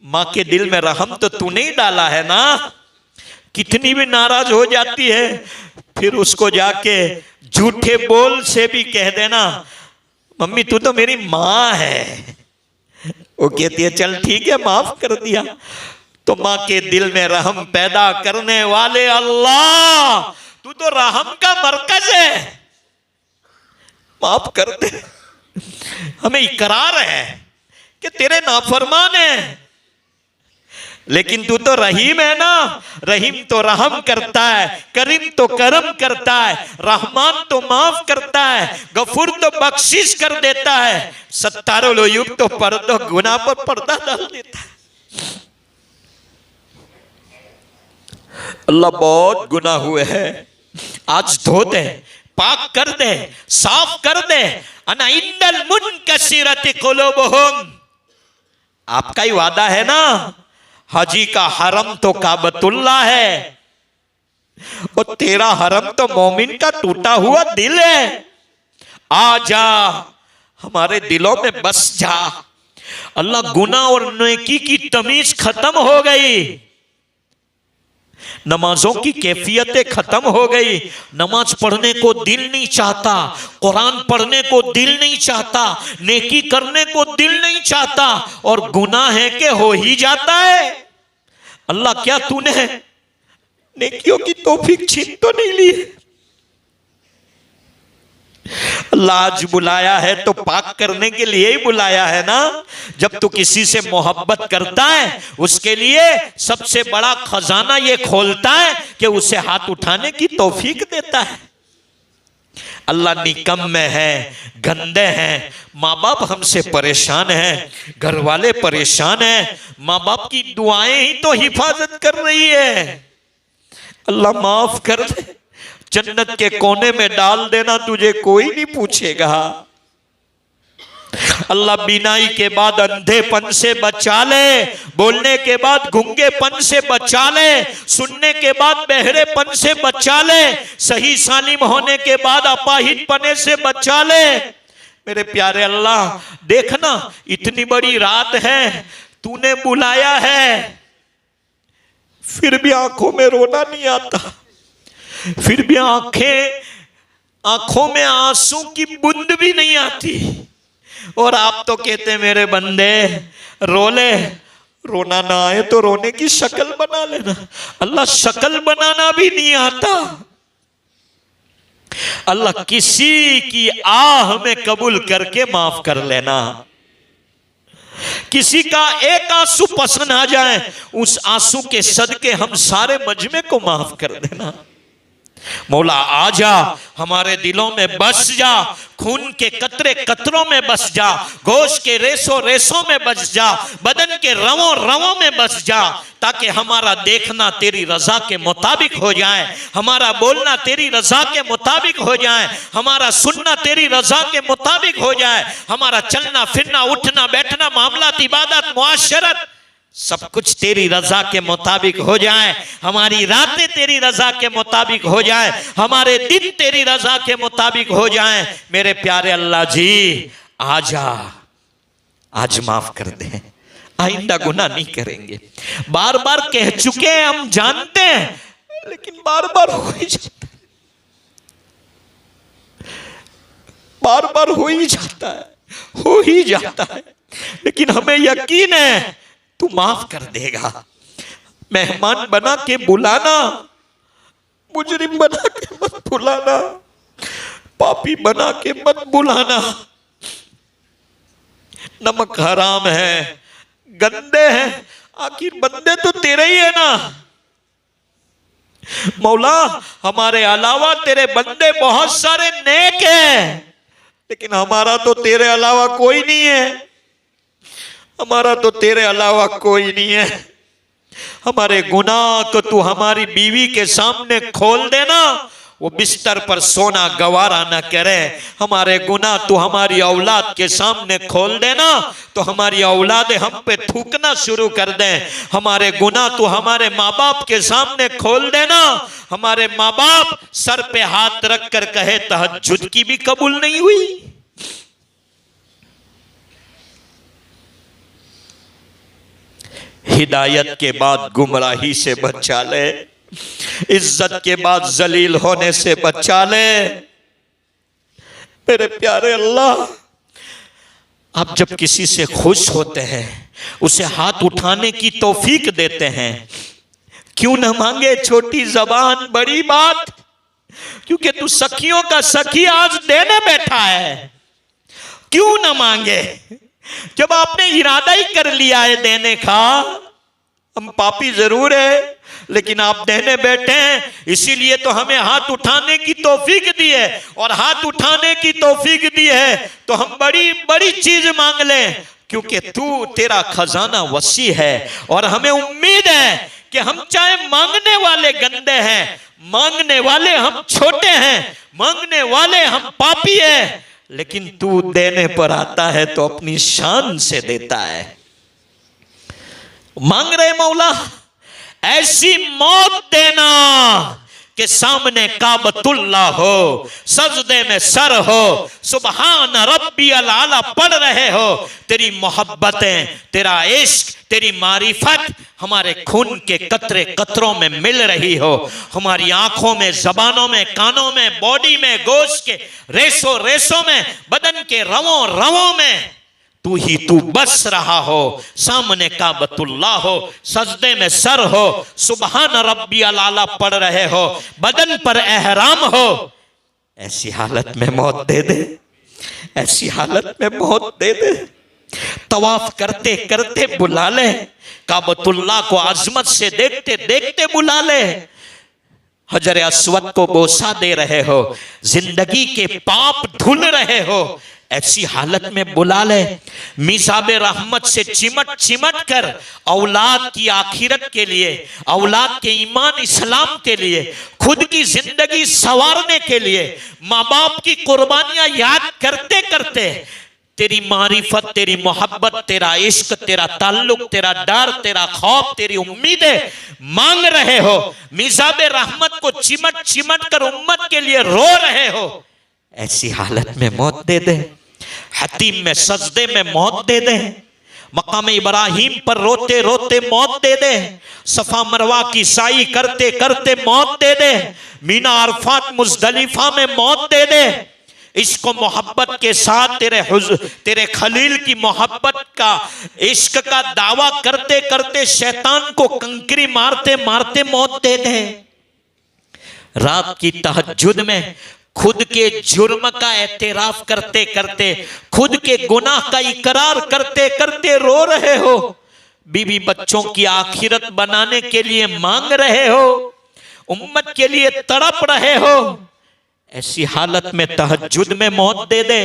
माँ के दिल में रहम तो तूने ही डाला है ना। कितनी भी नाराज हो जाती है, फिर उसको जाके झूठे बोल से भी कह देना, मम्मी तू तो मेरी माँ है। वो कहती है चल ठीक है माफ कर दिया। तो माँ के दिल में रहम पैदा करने वाले अल्लाह, तू तो रहम का मरकज है, माफ कर दे। हमें इकरार है कि तेरे नाफरमान है, लेकिन तू तो रहीम है ना। रहीम तो रहम करता है, करीम तो करम करता है, रहमान तो माफ करता है, गफूर तो बख्शिश कर देता है, सत्तारुल उयूब तो पर्दो गुनाह पर पर्दा डाल देता है। अल्लाह बहुत गुनाह हुए हैं, आज धो दे, पाक कर दे, साफ कर दे। अना इंदल मुनकसिरति कुलूबुहुम, आपका ही वादा है ना, हाजी का हरम तो काबतुल्लाह है, और तेरा हरम तो मोमिन का टूटा हुआ दिल है। आ जा हमारे दिलों में बस जा। अल्लाह गुनाह और नेकी की तमीज खत्म हो गई, नमाजों की कैफियतें खत्म हो गई। नमाज पढ़ने को दिल नहीं चाहता, कुरान पढ़ने को दिल नहीं चाहता, नेकी करने को दिल नहीं चाहता, और गुनाह है कि हो ही जाता है। अल्लाह क्या तूने नेकियों की तौफीक छीन तो नहीं ली? अल्लाह आज बुलाया है तो पाक करने के लिए ही बुलाया है ना। जब तू किसी से मोहब्बत करता है, उसके लिए सबसे बड़ा खजाना ये खोलता है कि उसे हाथ उठाने की तौफीक देता है। अल्लाह निकम में है, गंदे हैं, माँ बाप हमसे परेशान हैं, घर वाले परेशान हैं, माँ बाप की दुआएं ही तो हिफाजत कर रही है। अल्लाह माफ कर दे, जन्नत के कोने में डाल देना, तुझे कोई नहीं पूछेगा। अल्लाह बीनाई के बाद अंधेपन से बचा ले, बोलने के बाद गूंगेपन से बचा ले, सुनने के बाद बहरेपन से बचा ले, सही सालिम होने के बाद अपाहिजपने से बचा ले। मेरे प्यारे अल्लाह, देखना इतनी बड़ी रात है, तूने बुलाया है, फिर भी आंखों में रोना नहीं आता, फिर भी आंखों में आंसू की बूंद भी नहीं आती। और आप तो कहते मेरे बंदे रो ले, रोना ना आए तो रोने की शक्ल बना लेना। अल्लाह शक्ल बनाना भी नहीं आता। अल्लाह किसी की आह में कबूल करके माफ कर लेना। किसी का एक आंसू पसंद आ जाए, उस आंसू के सदके हम सारे मजमे को माफ कर देना। मौला आजा, हमारे दिलों में बस जा, खून के कतरे कतरों में बस जा, गोश्त के रेसों रेसों में बस जा, बदन के रवों रवों में बस जा, ताकि हमारा देखना तेरी रजा के मुताबिक हो जाए, हमारा बोलना तेरी रजा के मुताबिक हो जाए, हमारा सुनना तेरी रजा के मुताबिक हो जाए, हमारा चलना फिरना उठना बैठना मामलात इबादत मुआशरत सब कुछ तेरी रजा के मुताबिक हो जाए, हमारी रातें तेरी रजा के मुताबिक हो जाए, हमारे दिन तेरी रजा के मुताबिक हो जाए। मेरे प्यारे अल्लाह जी आजा, आज माफ कर दे, आइंदा गुनाह नहीं करेंगे। बार बार कह चुके हैं, हम जानते हैं, लेकिन बार बार हो ही जाता है, बार बार हो ही जाता है, हो ही जाता है। लेकिन हमें यकीन है तू माफ कर देगा। मेहमान बना के बुलाना, मुजरिम बना के मत बुलाना, पापी बना के मत बुलाना। नमक हराम है, गंदे हैं, आखिर बंदे तो तेरे ही है ना। मौला हमारे अलावा तेरे बंदे बहुत सारे नेक हैं, लेकिन हमारा तो तेरे अलावा कोई नहीं है, हमारा तो तेरे अलावा कोई नहीं है। हमारे गुनाह को तू हमारी बीवी के सामने खोल देना, वो बिस्तर पर सोना गवारा न करे। हमारे गुनाह तू हमारी औलाद के सामने खोल देना, तो हमारी औलाद हम पे थूकना शुरू कर दे। हमारे गुनाह तू हमारे माँ बाप के सामने खोल देना, हमारे माँ बाप सर पे हाथ रख कर कहे तहज्जुद की भी कबूल नहीं हुई। हिदायत के बाद गुमराही से बचा ले, इज्जत के बाद जलील होने से बचा ले। मेरे प्यारे अल्लाह, आप जब किसी से खुश होते हैं, उसे हाथ उठाने की तौफीक देते हैं, क्यों न मांगे छोटी जबान बड़ी बात, क्योंकि तू सखियों का सखी आज देने बैठा है। क्यों न मांगे, जब आपने इरादा ही कर लिया है देने का। हम पापी जरूर है, लेकिन आप देने बैठे हैं, इसीलिए तो हमें हाथ उठाने की तौफीक दी है। और हाथ उठाने की तौफीक दी है तो हम बड़ी बड़ी चीज मांग लें, क्योंकि तू तेरा खजाना वसी है। और हमें उम्मीद है कि हम चाहे मांगने वाले गंदे हैं, मांगने वाले हम छोटे हैं, मांगने वाले हम पापी हैं, लेकिन तू देने पर आता है तो अपनी शान से देता है। मांग रहे मौला ऐसी मौत देना कि सामने काबतुल्लाह हो, सजदे में सर हो, सुबहान रब्बियल आला पढ़ रहे हो, तेरी मोहब्बतें, तेरा इश्क, तेरी मारिफत हमारे खून के कतरे कतरों में मिल रही हो, हमारी आंखों में, जबानों में, कानों में, बॉडी में, गोश्त के रेसों रेसों में, बदन के रवों रवों में तू ही तू बस रहा हो, सामने काबतुल्लाह हो, सजदे में सर हो, सुबहान रब्बियल आला पढ़ रहे हो, बदन पर एहराम हो। ऐसी हालत में मौत दे दे, ऐसी हालत में मौत दे दे। तवाफ करते करते बुला ले, काबतुल्लाह को आजमत से देखते देखते बुला ले। हजर अस्वद को बोसा दे रहे हो, जिंदगी के पाप धुल रहे हो, ऐसी हालत में बुला ले। मिज़ाब रहमत से चिमट चिमट कर औलाद की आखिरत के लिए, औलाद के ईमान इस्लाम के लिए, खुद की जिंदगी संवारने के लिए, माँ बाप की कुर्बानियां याद करते करते तेरी मारिफत, तेरी मोहब्बत, तेरा इश्क, तेरा ताल्लुक, तेरा डर, तेरा खौफ, तेरी उम्मीदें मांग रहे हो। मिज़ाब रहमत को चिमट चिमट कर उम्मत के लिए रो रहे हो। ऐसी हालत में मौत दे दे, हतीम में सजदे में मौत दे दे, मकाम इब्राहिम पर रोते रोते मौत दे दे, सफा मरवा की साई करते करते मौत दे दे, मीना अरफात मुजदलिफा में मौत दे दे, इश्क मोहब्बत के साथ तेरे खलील की मोहब्बत का, इश्क का दावा करते करते शैतान को कंकरी मारते मारते मौत दे दे। रात की तहज्जुद में खुद के जुर्म का एतराफ करते करते, खुद के गुनाह का इकरार करते करते रो रहे हो, बीवी बच्चों की आखिरत बनाने के लिए मांग रहे हो, उम्मत के लिए तड़प रहे हो। ऐसी हालत में तहज्जुद में मौत दे दे।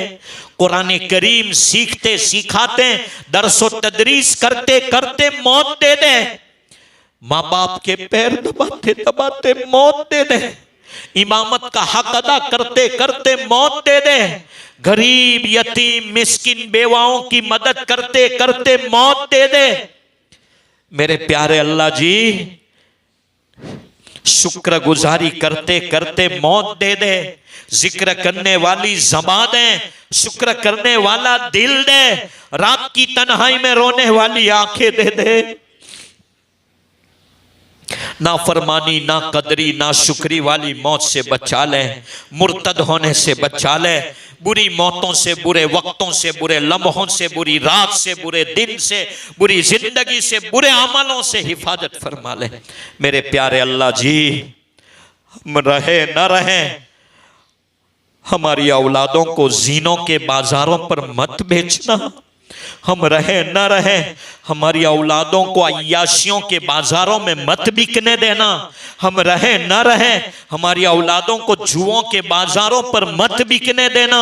कुरान करीम सीखते सिखाते, दरसो तदरीस करते करते मौत दे दे। माँ बाप के पैर दबाते दबाते मौत दे दे। इमामत का हक अदा करते करते मौत दे दे। गरीब यतीम मिस्किन बेवाओं की मदद करते करते मौत दे दे। मेरे प्यारे अल्लाह जी, शुक्र गुजारी करते करते मौत दे दे। जिक्र करने वाली ज़बान दे, शुक्र करने वाला दिल दे, रात की तन्हाई में रोने वाली आंखें दे दे। ना फरमानी, ना कदरी, ना शुक्री वाली मौत से बचा ले, मुर्तद होने से बचा ले, बुरी मौतों से, बुरे वक्तों से, बुरे लम्हों से, बुरी रात से, बुरे दिन से, बुरी जिंदगी से, बुरे अमलों से हिफाजत फरमा ले। मेरे प्यारे अल्लाह जी, हम रहे न रहे, हमारी औलादों को जीनों के बाजारों पर मत बेचना। हम रहे न रहे, हमारी औलादों को अय्याशियों के बाजारों में मत बिकने देना। हम रहे न रहे, हमारी औलादों को जुओं के बाजारों पर मत बिकने देना।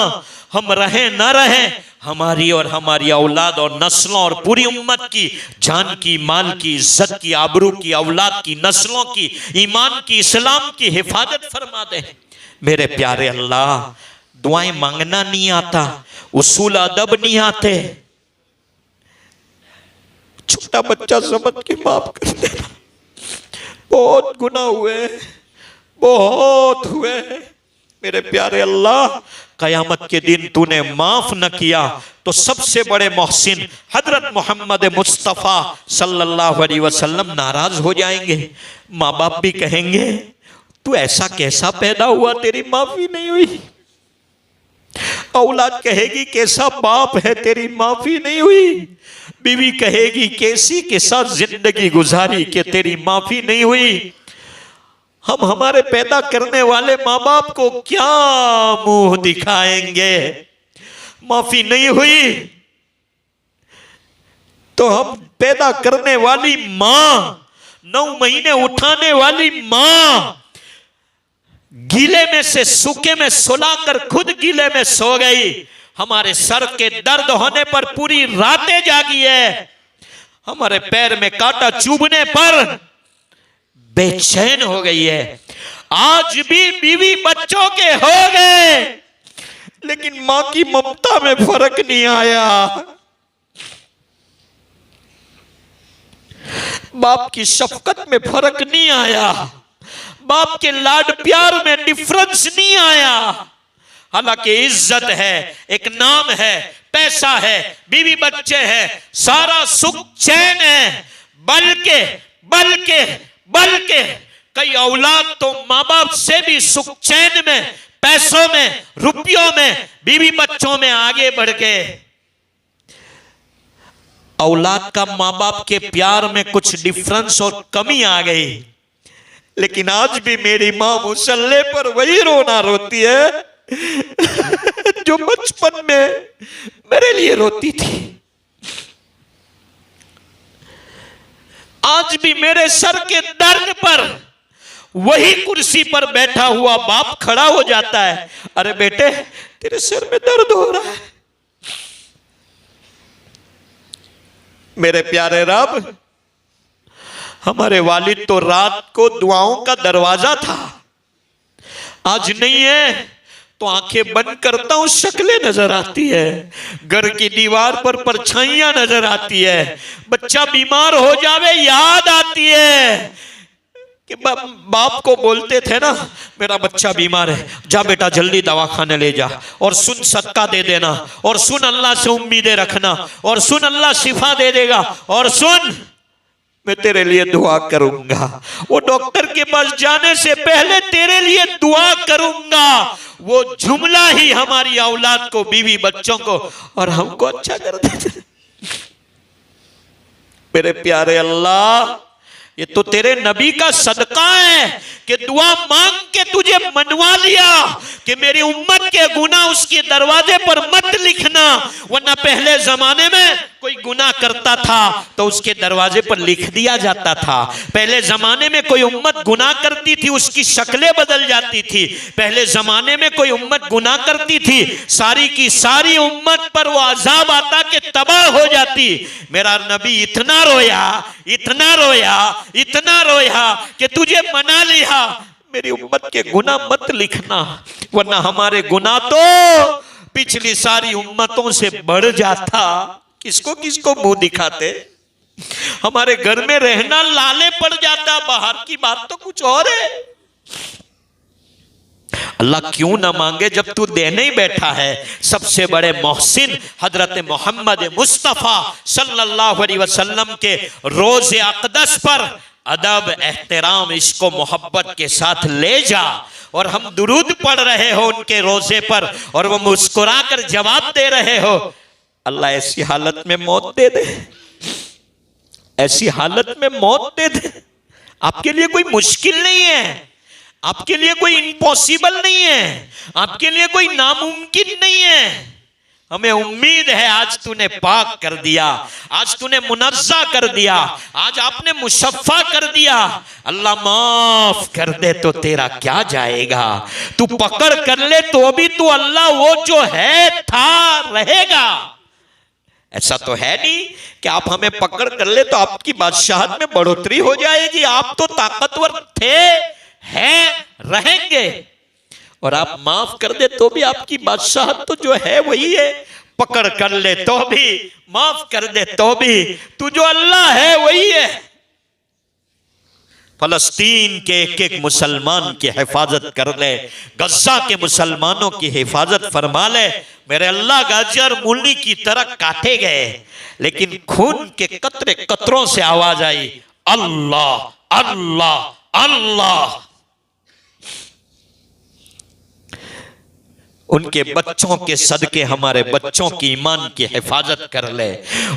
हम रहे न रहे, हमारी और हमारी औलाद और नस्लों और पूरी उम्मत की जान की, माल की, इज्जत की, आबरू की, औलाद की, नस्लों की, ईमान की, इस्लाम की हिफाजत फरमा दे। मेरे प्यारे अल्लाह, दुआएं मांगना नहीं आता, उसूल अदब नहीं आते। छोटा बच्चा समझ के माफ कर देना। बहुत गुनाह हुए, बहुत हुए। मेरे प्यारे अल्लाह, कयामत के दिन तूने माफ न किया तो सबसे बड़े मोहसिन हजरत मोहम्मद मुस्तफ़ा सल्लल्लाहु अलैहि वसल्लम नाराज हो जाएंगे। माँ बाप भी कहेंगे, तू ऐसा कैसा पैदा हुआ, तेरी माफी नहीं हुई। औलाद कहेगी, कैसा बाप है, तेरी माफी नहीं हुई। बीवी कहेगी, कैसी के साथ जिंदगी गुजारी कि तेरी माफी नहीं हुई। हम हमारे पैदा करने वाले माँ बाप को क्या मुंह दिखाएंगे। माफी नहीं हुई तो हम पैदा करने वाली माँ, 9 महीने उठाने वाली माँ, गीले में से सूखे में सुलाकर खुद गीले में सो गई। हमारे सर के दर्द होने पर पूरी रातें जागी है। हमारे पैर में कांटा चुभने पर बेचैन हो गई है। आज भी बीवी बच्चों के हो गए, लेकिन मां की ममता में फर्क नहीं आया। बाप की शफकत में फर्क नहीं आया। बाप के लाड प्यार में डिफरेंस नहीं आया। हालांकि इज्जत है, एक नाम है, पैसा है, बीवी बच्चे हैं, सारा सुख चैन है, बल्कि बल्कि बल्कि कई औलाद तो माँ बाप से भी सुख चैन में, पैसों में, रुपयों में, बीवी बच्चों में आगे बढ़ गए। औलाद का माँ बाप के प्यार में कुछ डिफरेंस और कमी आ गई, लेकिन आज भी मेरी माँ मुसल्ले पर वही रोना रोती है जो बचपन में मेरे लिए रोती थी। आज भी मेरे सर के दर्द पर वही कुर्सी पर बैठा हुआ बाप खड़ा हो जाता है, अरे बेटे तेरे सर में दर्द हो रहा है। मेरे प्यारे रब, हमारे वालिद तो रात को दुआओं का दरवाजा था, आज नहीं है। तो आंखें बंद करता हूं, शक्लें नजर आती है, घर की दीवार पर परछाइयां नजर आती है। बच्चा बीमार हो जावे याद आती है कि बाप को बोलते थे ना, मेरा बच्चा बीमार है, जा बेटा जल्दी दवाखाने ले जा, और सुन सदका दे देना, और सुन अल्लाह से उम्मीदें रखना, और सुन अल्लाह शिफा दे देगा, और सुन मैं तेरे लिए दुआ करूंगा। वो डॉक्टर के पास जाने से पहले तेरे लिए दुआ करूंगा। वो जुमला ही हमारी औलाद को, बीवी बच्चों को और हमको अच्छा कर देते। मेरे प्यारे अल्लाह, ये तो तेरे नबी का सदका है कि दुआ मांग के तुझे मनवा लिया कि मेरी उम्मत के गुनाह उसके दरवाजे पर मत लिखना। वरना पहले जमाने में कोई गुनाह करता था तो उसके दरवाजे पर लिख दिया जाता था। पहले जमाने में कोई उम्मत गुनाह करती थी, उसकी शक्लें बदल जाती थी। पहले जमाने में कोई उम्मत गुनाह करती थी, सारी की सारी उम्मत पर वो अजाब आता कि तबाह हो जाती। मेरा नबी इतना रोया, इतना रोया, इतना रोया कि तुझे मना लिया, मेरी उम्मत के गुनाह मत लिखना, वरना हमारे गुनाह तो पिछली सारी उम्मतों से बढ़ जाता। किसको किसको मुंह दिखाते, हमारे घर में रहना लाले पड़ जाता, बाहर की बात तो कुछ और है। अल्लाह क्यों ना मांगे जब तू देने ही बैठा है। सबसे बड़े मोहसिन हजरत मोहम्मद मुस्तफ़ा सल्लल्लाहु अलैहि वसल्लम के रोज़े अक़दस पर अदब, एहतराम, इश्क़ मोहब्बत के साथ ले जा और हम दुरूद पढ़ रहे हो उनके रोजे पर और वो मुस्कुरा कर जवाब दे रहे हो। अल्लाह ऐसी हालत में मौत दे दे, ऐसी हालत में मौत दे दे। आपके लिए कोई मुश्किल नहीं है, आपके लिए कोई इम्पॉसिबल नहीं है, आपके लिए कोई नामुमकिन नहीं है। हमें उम्मीद है आज तूने पाक कर दिया, आज तूने मुनज़्ज़ा कर दिया, आज आपने मुशफ़्फ़ा कर दिया। अल्लाह माफ कर दे तो तेरा क्या जाएगा, तू पकड़ कर ले तो भी तू अल्लाह वो जो है था रहेगा। ऐसा तो है नहीं कि आप हमें पकड़ कर ले तो आपकी बादशाहत में बढ़ोतरी हो जाएगी। आप तो ताकतवर थे, हैं, रहेंगे, और आप माफ कर दे तो भी आपकी बादशाहत तो जो है वही है। पकड़ कर ले तो भी, माफ कर दे तो भी, तू जो अल्लाह है वही है। फलस्तीन के एक एक मुसलमान की हिफाजत कर ले, गज़ा के मुसलमानों की हिफाजत फरमा ले। मेरे अल्लाह गाजर मूली की तरह काटे गए, लेकिन खून के कतरे कतरों से आवाज आई, अल्लाह अल्लाह अल्लाह। उनके बच्चों के सदके हमारे बच्चों की ईमान की हिफाजत कर ले,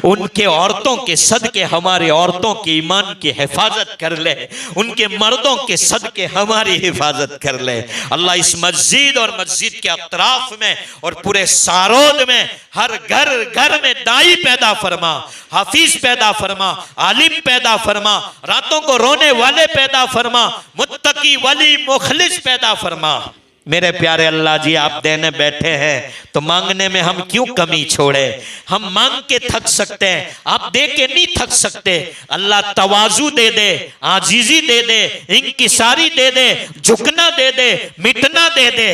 उनके औरतों के सदके हमारी औरतों की ईमान की हिफाजत कर ले, उनके मर्दों के सदके हमारी हिफाजत कर ले। अल्लाह इस मस्जिद और मस्जिद के अतराफ में और पूरे सारोद में हर घर घर में दाई पैदा फरमा, हाफिज पैदा फरमा, आलिम पैदा फरमा, रातों को रोने वाले पैदा फरमा, मुत्तकी वली मुखलिस पैदा फरमा। मेरे प्यारे अल्लाह जी, आप देने बैठे हैं तो मांगने में हम क्यों कमी छोड़े। हम मांग के थक सकते हैं, आप दे के नहीं थक सकते। अल्लाह तवाजु दे दे, आजीजी दे दे, इंकिसारी दे दे, झुकना दे दे, मिटना दे दे।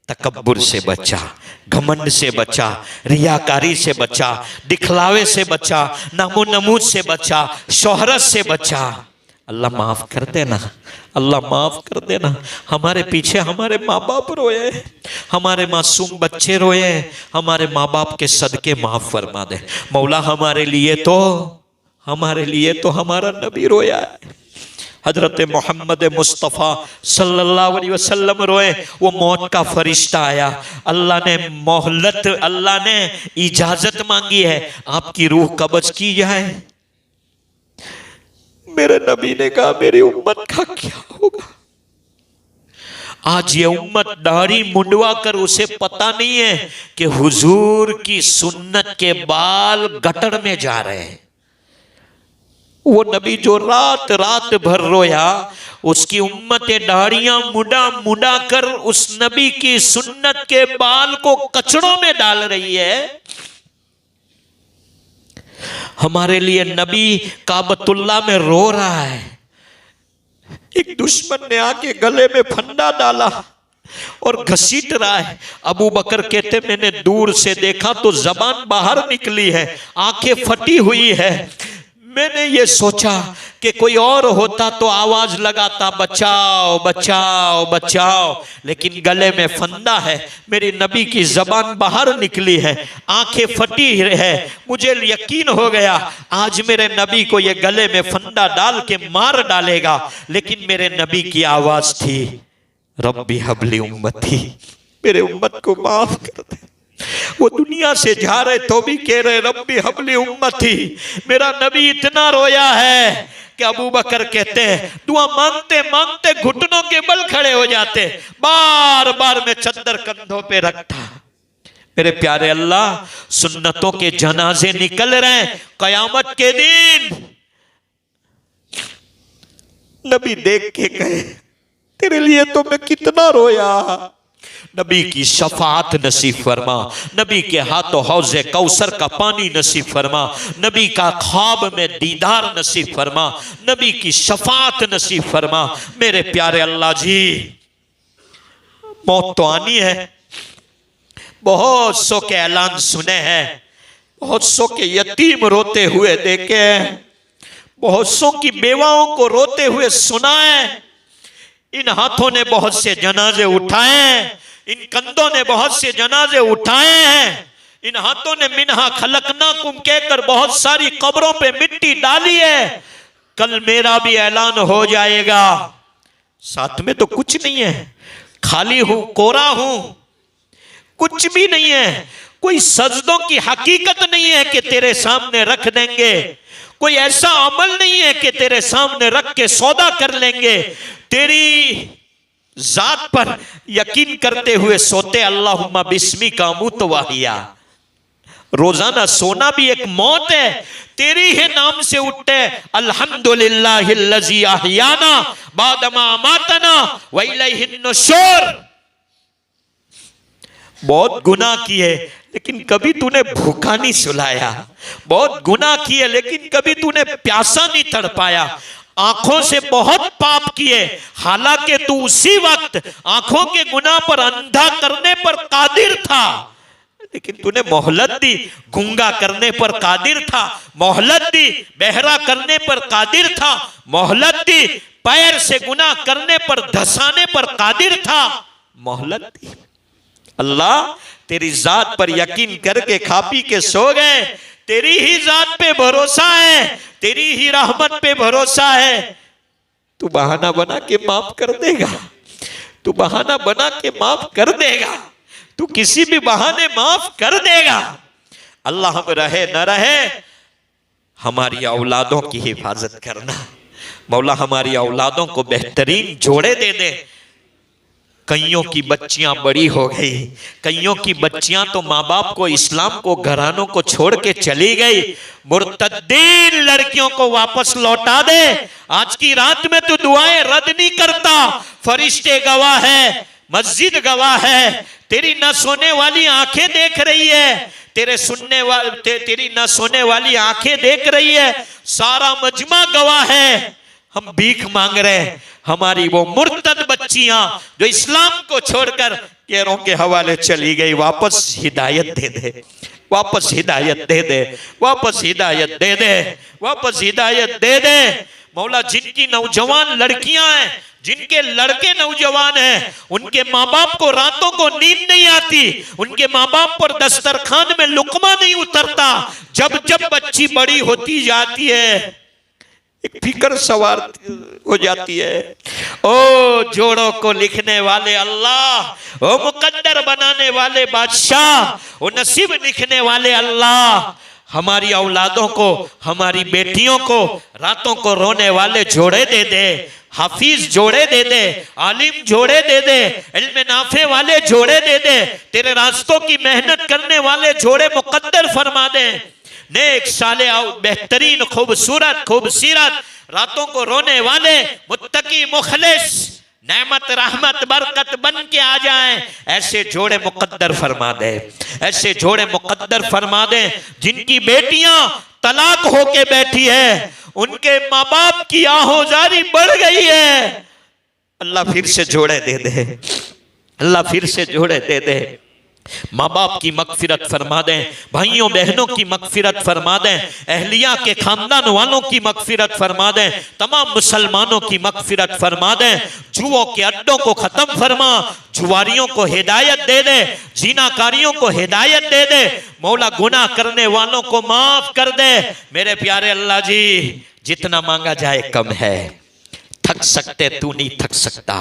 तकब्बुर से बचा, घमंड से बचा, रियाकारी से बचा, दिखलावे से बचा, नामो नमूद से बचा, शोहरत से बचा। अल्लाह माफ कर देना, अल्लाह माफ कर देना। हमारे पीछे हमारे माँ बाप रोए, हमारे मासूम बच्चे रोए, हमारे माँ बाप के सदके माफ फरमा दे मौला। हमारे लिए तो हमारा नबी रोया है, हजरत मोहम्मद मुस्तफ़ा सल्लल्लाहु अलैहि वसल्लम रोए। वो मौत का फरिश्ता आया, अल्लाह ने मोहलत, अल्लाह ने इजाजत मांगी है आपकी रूह कब्ज की जाए। मेरे नबी ने कहा मेरी उम्मत का क्या होगा। आज ये उम्मत दाढ़ी मुंडवा कर उसे पता नहीं है कि हुजूर की सुन्नत के बाल गटर में जा रहे हैं। वो नबी जो रात रात भर रोया, उसकी उम्मतें दाढ़ियां मुड़ा मुड़ा कर उस नबी की सुन्नत के बाल को कचड़ों में डाल रही है। हमारे लिए नबी काबतुल्लाह में रो रहा है। एक दुश्मन ने आके गले में फंदा डाला और घसीट रहा है। अबू बकर कहते मैंने दूर से देखा तो जबान बाहर निकली है, आंखें फटी हुई है। मैंने ये सोचा कि कोई और होता तो आवाज लगाता बचाओ बचाओ बचाओ, लेकिन गले में फंदा है, मेरे नबी की जबान बाहर निकली है, आंखें फटी है, मुझे यकीन हो गया आज मेरे नबी को ये गले में फंदा डाल के मार डालेगा, लेकिन मेरे नबी की आवाज थी रब्बी हबली उम्मती, मेरे उम्मत को माफ कर दे। वो दुनिया से जा रहे तो भी कह रहे रब्बी हबली उम्मती। मेरा नबी इतना रोया है कि अबू बकर कहते हैं दुआ मांगते मांगते घुटनों के बल खड़े हो जाते, बार बार मैं चद्दर कंधों पे रखता। मेरे प्यारे अल्लाह, सुन्नतों के जनाजे निकल रहे हैं, कयामत के दिन नबी देख के कहे तेरे लिए तो मैं कितना रोया। नबी की शफाअत नसीब फरमा, नबी के हाथों हौज़े कौसर का पानी नसीब फरमा, नबी का ख्वाब में दीदार नसीब फरमा, नबी की शफाअत नसीब फरमा। मेरे प्यारे अल्लाह जी, मौत तो आनी है, बहुत सौ के ऐलान सुने हैं, बहुत सौ के यतीम रोते हुए देखे हैं, बहुत सौ की बेवाओं को रोते हुए सुना है। इन हाथों ने बहुत से जनाजे उठाए हैं, इन कंधों ने बहुत से जनाजे उठाए हैं, इन हाथों ने मिन्हा खलकनाकुम कहकर बहुत सारी कब्रों पे मिट्टी डाली है। कल मेरा भी ऐलान हो जाएगा, साथ में तो कुछ नहीं है, खाली हूं, कोरा हूं, कुछ भी नहीं है, कोई सजदों की हकीकत नहीं है कि तेरे सामने रख देंगे, कोई ऐसा अमल नहीं है कि तेरे सामने रख के सौदा कर लेंगे। तेरी जात पर यकीन करते हुए सोते अल्लाहुम्मा बिस्मी का मुतवाहिया, रोजाना सोना भी एक मौत है, तेरी ही नाम से उठते अल्हम्दुलिल्लाहिल्लज़ी अहयाना बादमा अमातना व इलैहिन नुशूर। बहुत गुनाह किए लेकिन कभी तूने भूखा नहीं सुलाया, बहुत गुनाह किए लेकिन कभी तूने प्यासा नहीं तड़पाया, आंखों से बहुत पाप किए, हालांकि तू उसी वक्त आंखों के गुनाह पर अंधा करने पर कादिर था, लेकिन तूने मोहलत दी, गूंगा करने पर कादिर था, मोहलत दी, बहरा करने पर कादिर था, मोहलत दी, पैर से गुनाह करने पर धसाने पर कादिर था, मोहलत दी। अल्लाह तेरी जात पर यकीन करके खा पी के सो गए, तेरी ही जात पे भरोसा है, तेरी ही रहमत पे भरोसा है, तू बहाना बना के माफ कर देगा, तू बहाना बना के माफ कर देगा, तू किसी भी बहाने माफ कर देगा। अल्लाह हम रहे न रहे हमारी औलादों की हिफाजत करना, मौला हमारी औलादों को बेहतरीन जोड़े दे दे। कईयों की बच्चियां बड़ी हो गई, कईयों की बच्चियां तो माँ बाप को, इस्लाम को, घरानों को छोड़ के चली गई, मुर्तद्दीन लड़कियों को वापस लौटा दे। आज की रात में तू दुआएं रद्द नहीं करता, फरिश्ते गवाह है, मस्जिद गवाह है, तेरी न सोने वाली आंखें देख रही है, तेरी न सोने वाली आंखें देख रही है, सारा मजमा गवाह है। हम भीख मांग रहे हैं, हमारी वो मुर्तद बच्चियां जो इस्लाम को छोड़कर केरों के हवाले चली गई, वापस हिदायत दे दे, वापस हिदायत दे दे, वापस हिदायत दे दे, वापस हिदायत दे दे। मौला जिनकी नौजवान लड़कियां हैं, जिनके लड़के नौजवान हैं, उनके माँ बाप को रातों को नींद नहीं आती, उनके माँ बाप पर दस्तरखान में लुकमा नहीं उतरता, जब जब बच्ची बड़ी होती जाती है एक फिक्र सवार हो जाती है। ओ जोड़ों को लिखने वाले अल्लाह, ओ मुकद्दर बनाने वाले बादशाह, ओ नसीब लिखने वाले अल्लाह, हमारी औलादों को, हमारी बेटियों को रातों को रोने वाले जोड़े दे दे, हाफिज जोड़े दे दे, आलिम जोड़े दे दे, इल्म नाफे वाले जोड़े दे दे, तेरे रास्तों की मेहनत करने वाले जोड़े मुकद्दर फरमा दे। नेक साले बेहतरीन खूबसूरत खूबसीरत रातों को रोने वाले मुत्तकी मुखलिस नेमत रहमत बरकत बन के आ जाएं, ऐसे जोड़े मुकद्दर फरमा दे, ऐसे जोड़े मुकद्दर फरमा दे। जिनकी बेटियां तलाक होके बैठी है, उनके माँ बाप की आहोजारी बढ़ गई है, अल्लाह फिर से जोड़े दे दे, अल्लाह फिर से जोड़े दे दे। माँ बाप की मगफिरत फरमा दें, भाइयों बहनों की मगफिरत फरमा दें, अहलिया के खानदान वालों की मगफिरत फरमा दें, तमाम मुसलमानों की मगफिरत फरमा दें। जुओं के अड्डों को खत्म फरमा, जुआरियों को हिदायत दे दे, जीनाकारियों को हिदायत दे दे, मौला गुनाह करने वालों को माफ कर दे। मेरे प्यारे अल्लाह जी, जितना मांगा जाए कम है, थक सकते तू नहीं थक सकता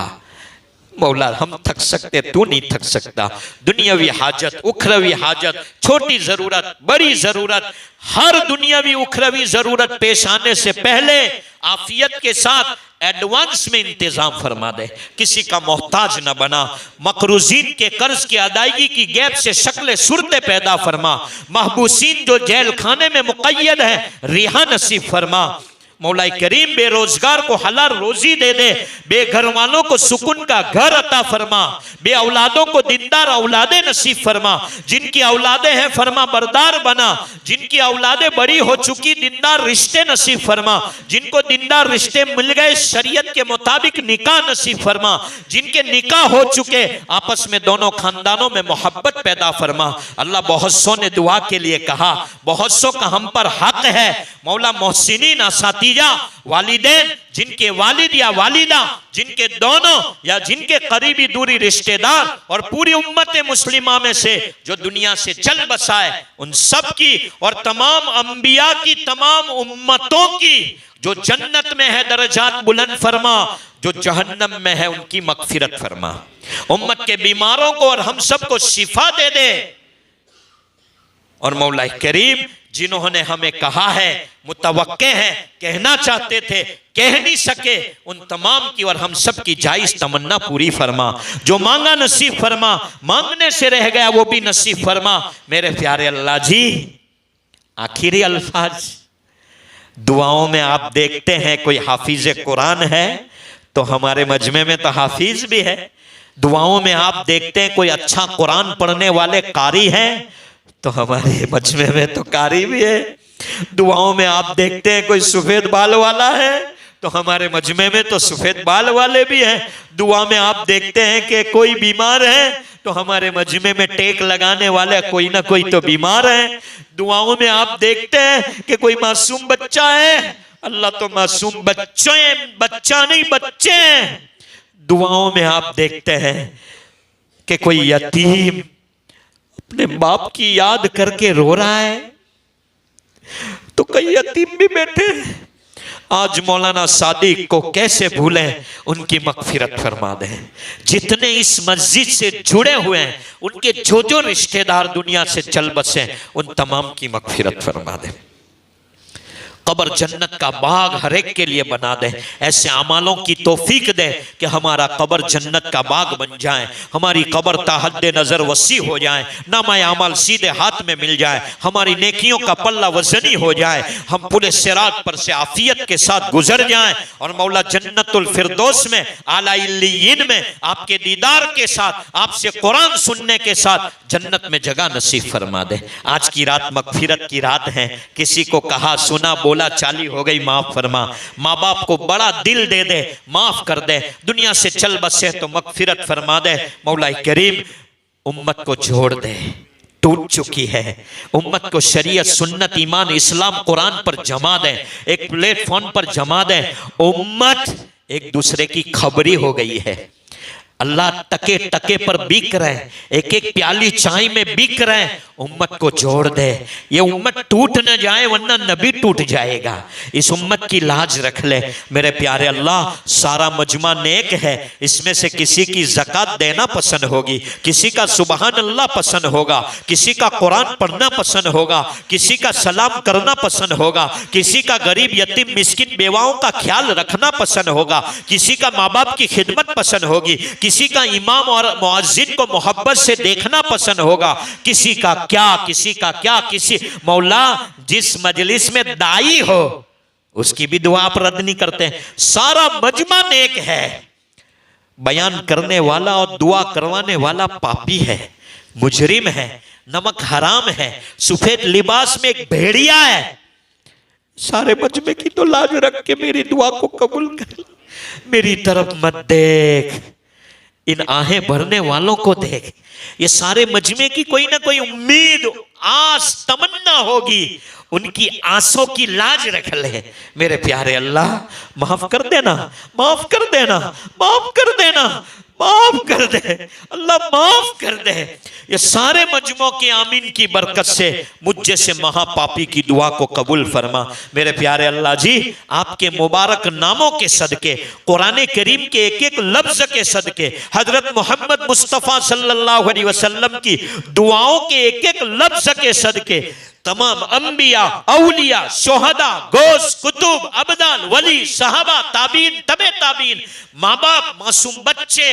मौला, हम थक सकते तू नहीं थक सकता। दुनियावी हाजत, उखरवी हाजत, छोटी जरूरत, बड़ी जरूरत, हर दुनियावी उखरवी जरूरत पेश आने से पहले आफियत के साथ एडवांस में इंतजाम फरमा दे, किसी का मोहताज न बना। मकरूजीन के कर्ज की अदायगी की गैप से शक्ल सूरतें पैदा फरमा। महबूसीन जो जेल खाने में मुक़य्यद है, रिहा नसीब फरमा। मौलाई करीम बेरोजगार को हलाल रोजी दे दे, बेघर वालों को सुकून का घर अता फरमा, बे औलादों को दीनदार औलादे नसीब फरमा, जिनकी औलादे हैं फरमा बरदार बना, जिनकी औलादे बड़ी हो चुकी दीनदार रिश्ते नसीब फरमा, जिनको दीनदार रिश्ते मिल गए शरीयत के मुताबिक निकाह नसीब फरमा, जिनके निकाह हो चुके आपस में दोनों खानदानों में मोहब्बत पैदा फरमा। अल्लाह बहुत सौ ने दुआ के लिए कहा, बहुत सौ का हम पर हक है। मौला मोहसिनीन असाती वालिदैन, जिनके वालिद या वालिदा, जिनके दोनों या जिनके करीबी दूरी रिश्तेदार और पूरी उम्मत मुस्लिमा में से जो दुनिया से चल बसाए, उन सब की और तमाम अंबिया की, तमाम उम्मतों की जो जन्नत में है दर्जात बुलंद फरमा, जो जहन्नम में है उनकी मगफिरत फरमा। उम्मत के बीमारों को और हम सबको शिफा दे दे। और मौला करीम जिन्होंने हमें कहा है, मुतवक्के हैं, कहना चाहते थे, कह नहीं सके, उन तमाम की और हम सब की जायज तमन्ना पूरी फरमा। जो मांगा नसीब फरमा, मांगने से रह गया वो भी नसीब फरमा। मेरे प्यारे अल्लाह जी, आखिरी अल्फाज दुआओं में आप देखते हैं, कोई हाफिज कुरान है तो हमारे मजमे में तो हाफिज भी है। दुआओं में आप देखते हैं कोई अच्छा कुरान पढ़ने वाले कारी हैं तो हमारे मजमे में तो कारी भी है। दुआओं में आप देखते हैं कोई सफेद बाल वाला है तो हमारे मजमे में तो सफेद बाल वाले भी हैं। दुआ में आप देखते हैं कि कोई बीमार है तो हमारे मजमे में टेक लगाने वाले कोई ना कोई तो बीमार है। दुआओं में आप देखते हैं कि कोई मासूम बच्चा है, अल्लाह तो मासूम बच्चा नहीं बच्चे हैं। दुआओं में आप देखते हैं कि कोई यतीम अपने बाप की याद करके रो रहा है तो कई यतीम भी बैठे हैं। आज मौलाना सादिक को कैसे भूलें, उनकी मगफिरत फरमा दें। जितने इस मस्जिद से जुड़े हुए हैं, उनके जो जो रिश्तेदार दुनिया से चल बसे, उन तमाम की मगफिरत फरमा दें। कब्र जन्नत का बाग हर एक के लिए बना दे। ऐसे अमालों की तौफीक दे कि हमारा कब्र जन्नत का बाग बन जाए, हमारी कब्र ताहद्दे नजर वसी हो जाए, नामाए अमल सीधे हाथ में मिल जाए, हमारी नेकियों का पल्ला वजनी हो जाए, हम पूरे सिरात पर से आफियत के साथ गुजर जाएं और मौला जन्नतुल फिरदौस में आला इल्लियीन में आपके दीदार के साथ, आपसे कुरान सुनने के साथ जन्नत में जगह नसीब फरमा दे। आज की रात मगफिरत की रात है। किसी को कहा सुना बोला चाली हो गई, माफ फरमा। माँ बाप को बड़ा दिल दे दे, माफ कर दे। दुनिया से चल बसे तो मगफिरत फरमा दे। मौला करीम उम्मत को जोड़ दे, टूट चुकी है। उम्मत को शरीयत सुन्नत ईमान इस्लाम कुरान पर जमा दे, एक प्लेटफॉर्म पर जमा दे। उम्मत एक दूसरे की खबरी हो गई है। अल्लाह टके टके पर बिक रहे, एक एक प्याली चाय में बिक रहे। उम्मत को जोड़ दे, ये उम्मत टूट न जाए वरना नबी टूट जाएगा। इस उम्मत की लाज रख ले। मेरे प्यारे अल्लाह, सारा मजमा नेक है, इसमें से किसी की ज़कात देना पसंद होगी, किसी का सुबहान अल्लाह पसंद होगा, किसी का कुरान पढ़ना पसंद होगा, किसी का सलाम करना पसंद होगा, किसी का गरीब यतीम मिस्किन बेवाओं का ख्याल रखना पसंद होगा, किसी का माँ बाप की खिदमत पसंद होगी, किसी का इमाम और मुअज्जिन को मोहब्बत से देखना पसंद होगा, किसी का क्या किसी मौला जिस मजलिस में दाई हो उसकी भी दुआ आप रद्द नहीं करते। सारा मजमा नेक है, बयान करने वाला और दुआ करवाने वाला पापी है, मुजरिम है, नमक हराम है, सफेद लिबास में एक भेड़िया है। सारे मजमे की तो लाज रख के मेरी दुआ को कबूल कर, मेरी तरफ मत देख। इन आहें भरने वालों को देख। ये सारे मजमे की कोई ना कोई उम्मीद, आस, तमन्ना होगी, उनकी आंसों की लाज रख ले। मेरे प्यारे अल्लाह माफ कर देना, माफ कर देना, माफ कर देना, माफ कर दे अल्लाह, माफ कर दे। ये सारे मजमों के आमीन की बरकत से मुझ जैसे महापापी की दुआ को कबूल फरमा। मेरे प्यारे अल्लाह जी, आपके मुबारक नामों के सदके, कुरान करीम के एक एक लफ्ज के सदके, हजरत मोहम्मद मुस्तफ़ा सल्लल्लाहु अलैहि वसल्लम की दुआओं के एक एक लफ्ज के सदके तमाम अंबिया, औलिया, शोहदा, गोस, कुतुब, अबदाल, वली, सहाबा, ताबीन, तबे ताबीन, माँ बाप, मासूम बच्चे,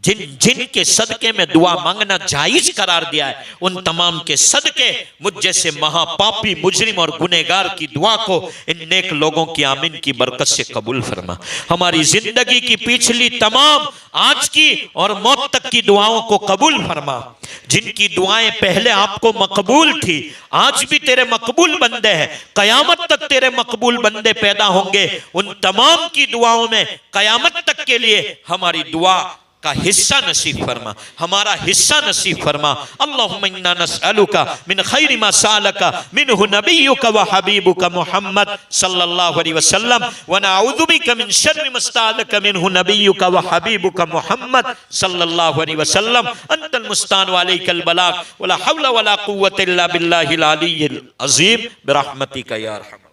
जिन जिन के सदके में दुआ मांगना जायज करार दिया है, उन तमाम के सदके मुझ जैसे महापापी, मुजरिम और गुनहगार की दुआ को इन नेक लोगों की आमीन की बरकत से कबूल फरमा। हमारी जिंदगी की पिछली तमाम, आज की और मौत तक की दुआओं को कबूल फरमा। जिनकी दुआएं पहले आपको मकबूल थी, आज भी तेरे मकबूल बंदे हैं, कयामत तक तेरे मकबूल बंदे पैदा होंगे। उन तमाम की दुआओं में कयामत तक के लिए हमारी दुआ का हिस्सा नसीब फरमा, हमारा हिस्सा नसीब फरमा। अल्लाहुम्मा इन्ना नस्अलुका मिन खैरि मा सालका मिनहु नबियुका व हबीबुका मुहम्मद सल्लल्लाहु अलैहि वसल्लम व नऊज़ु बिका मिन शर्रि मा स्ताअज़का मिनहु नबियुका व हबीबुका मुहम्मद सल्लल्लाहु अलैहि वसल्लम। अंतल मुस्तान व अलैकल बलाग व ला हौला व ला कुव्वता इल्ला बिल्लाहिल अलिय्यिल अज़ीम बिरहमतिका या अरहम।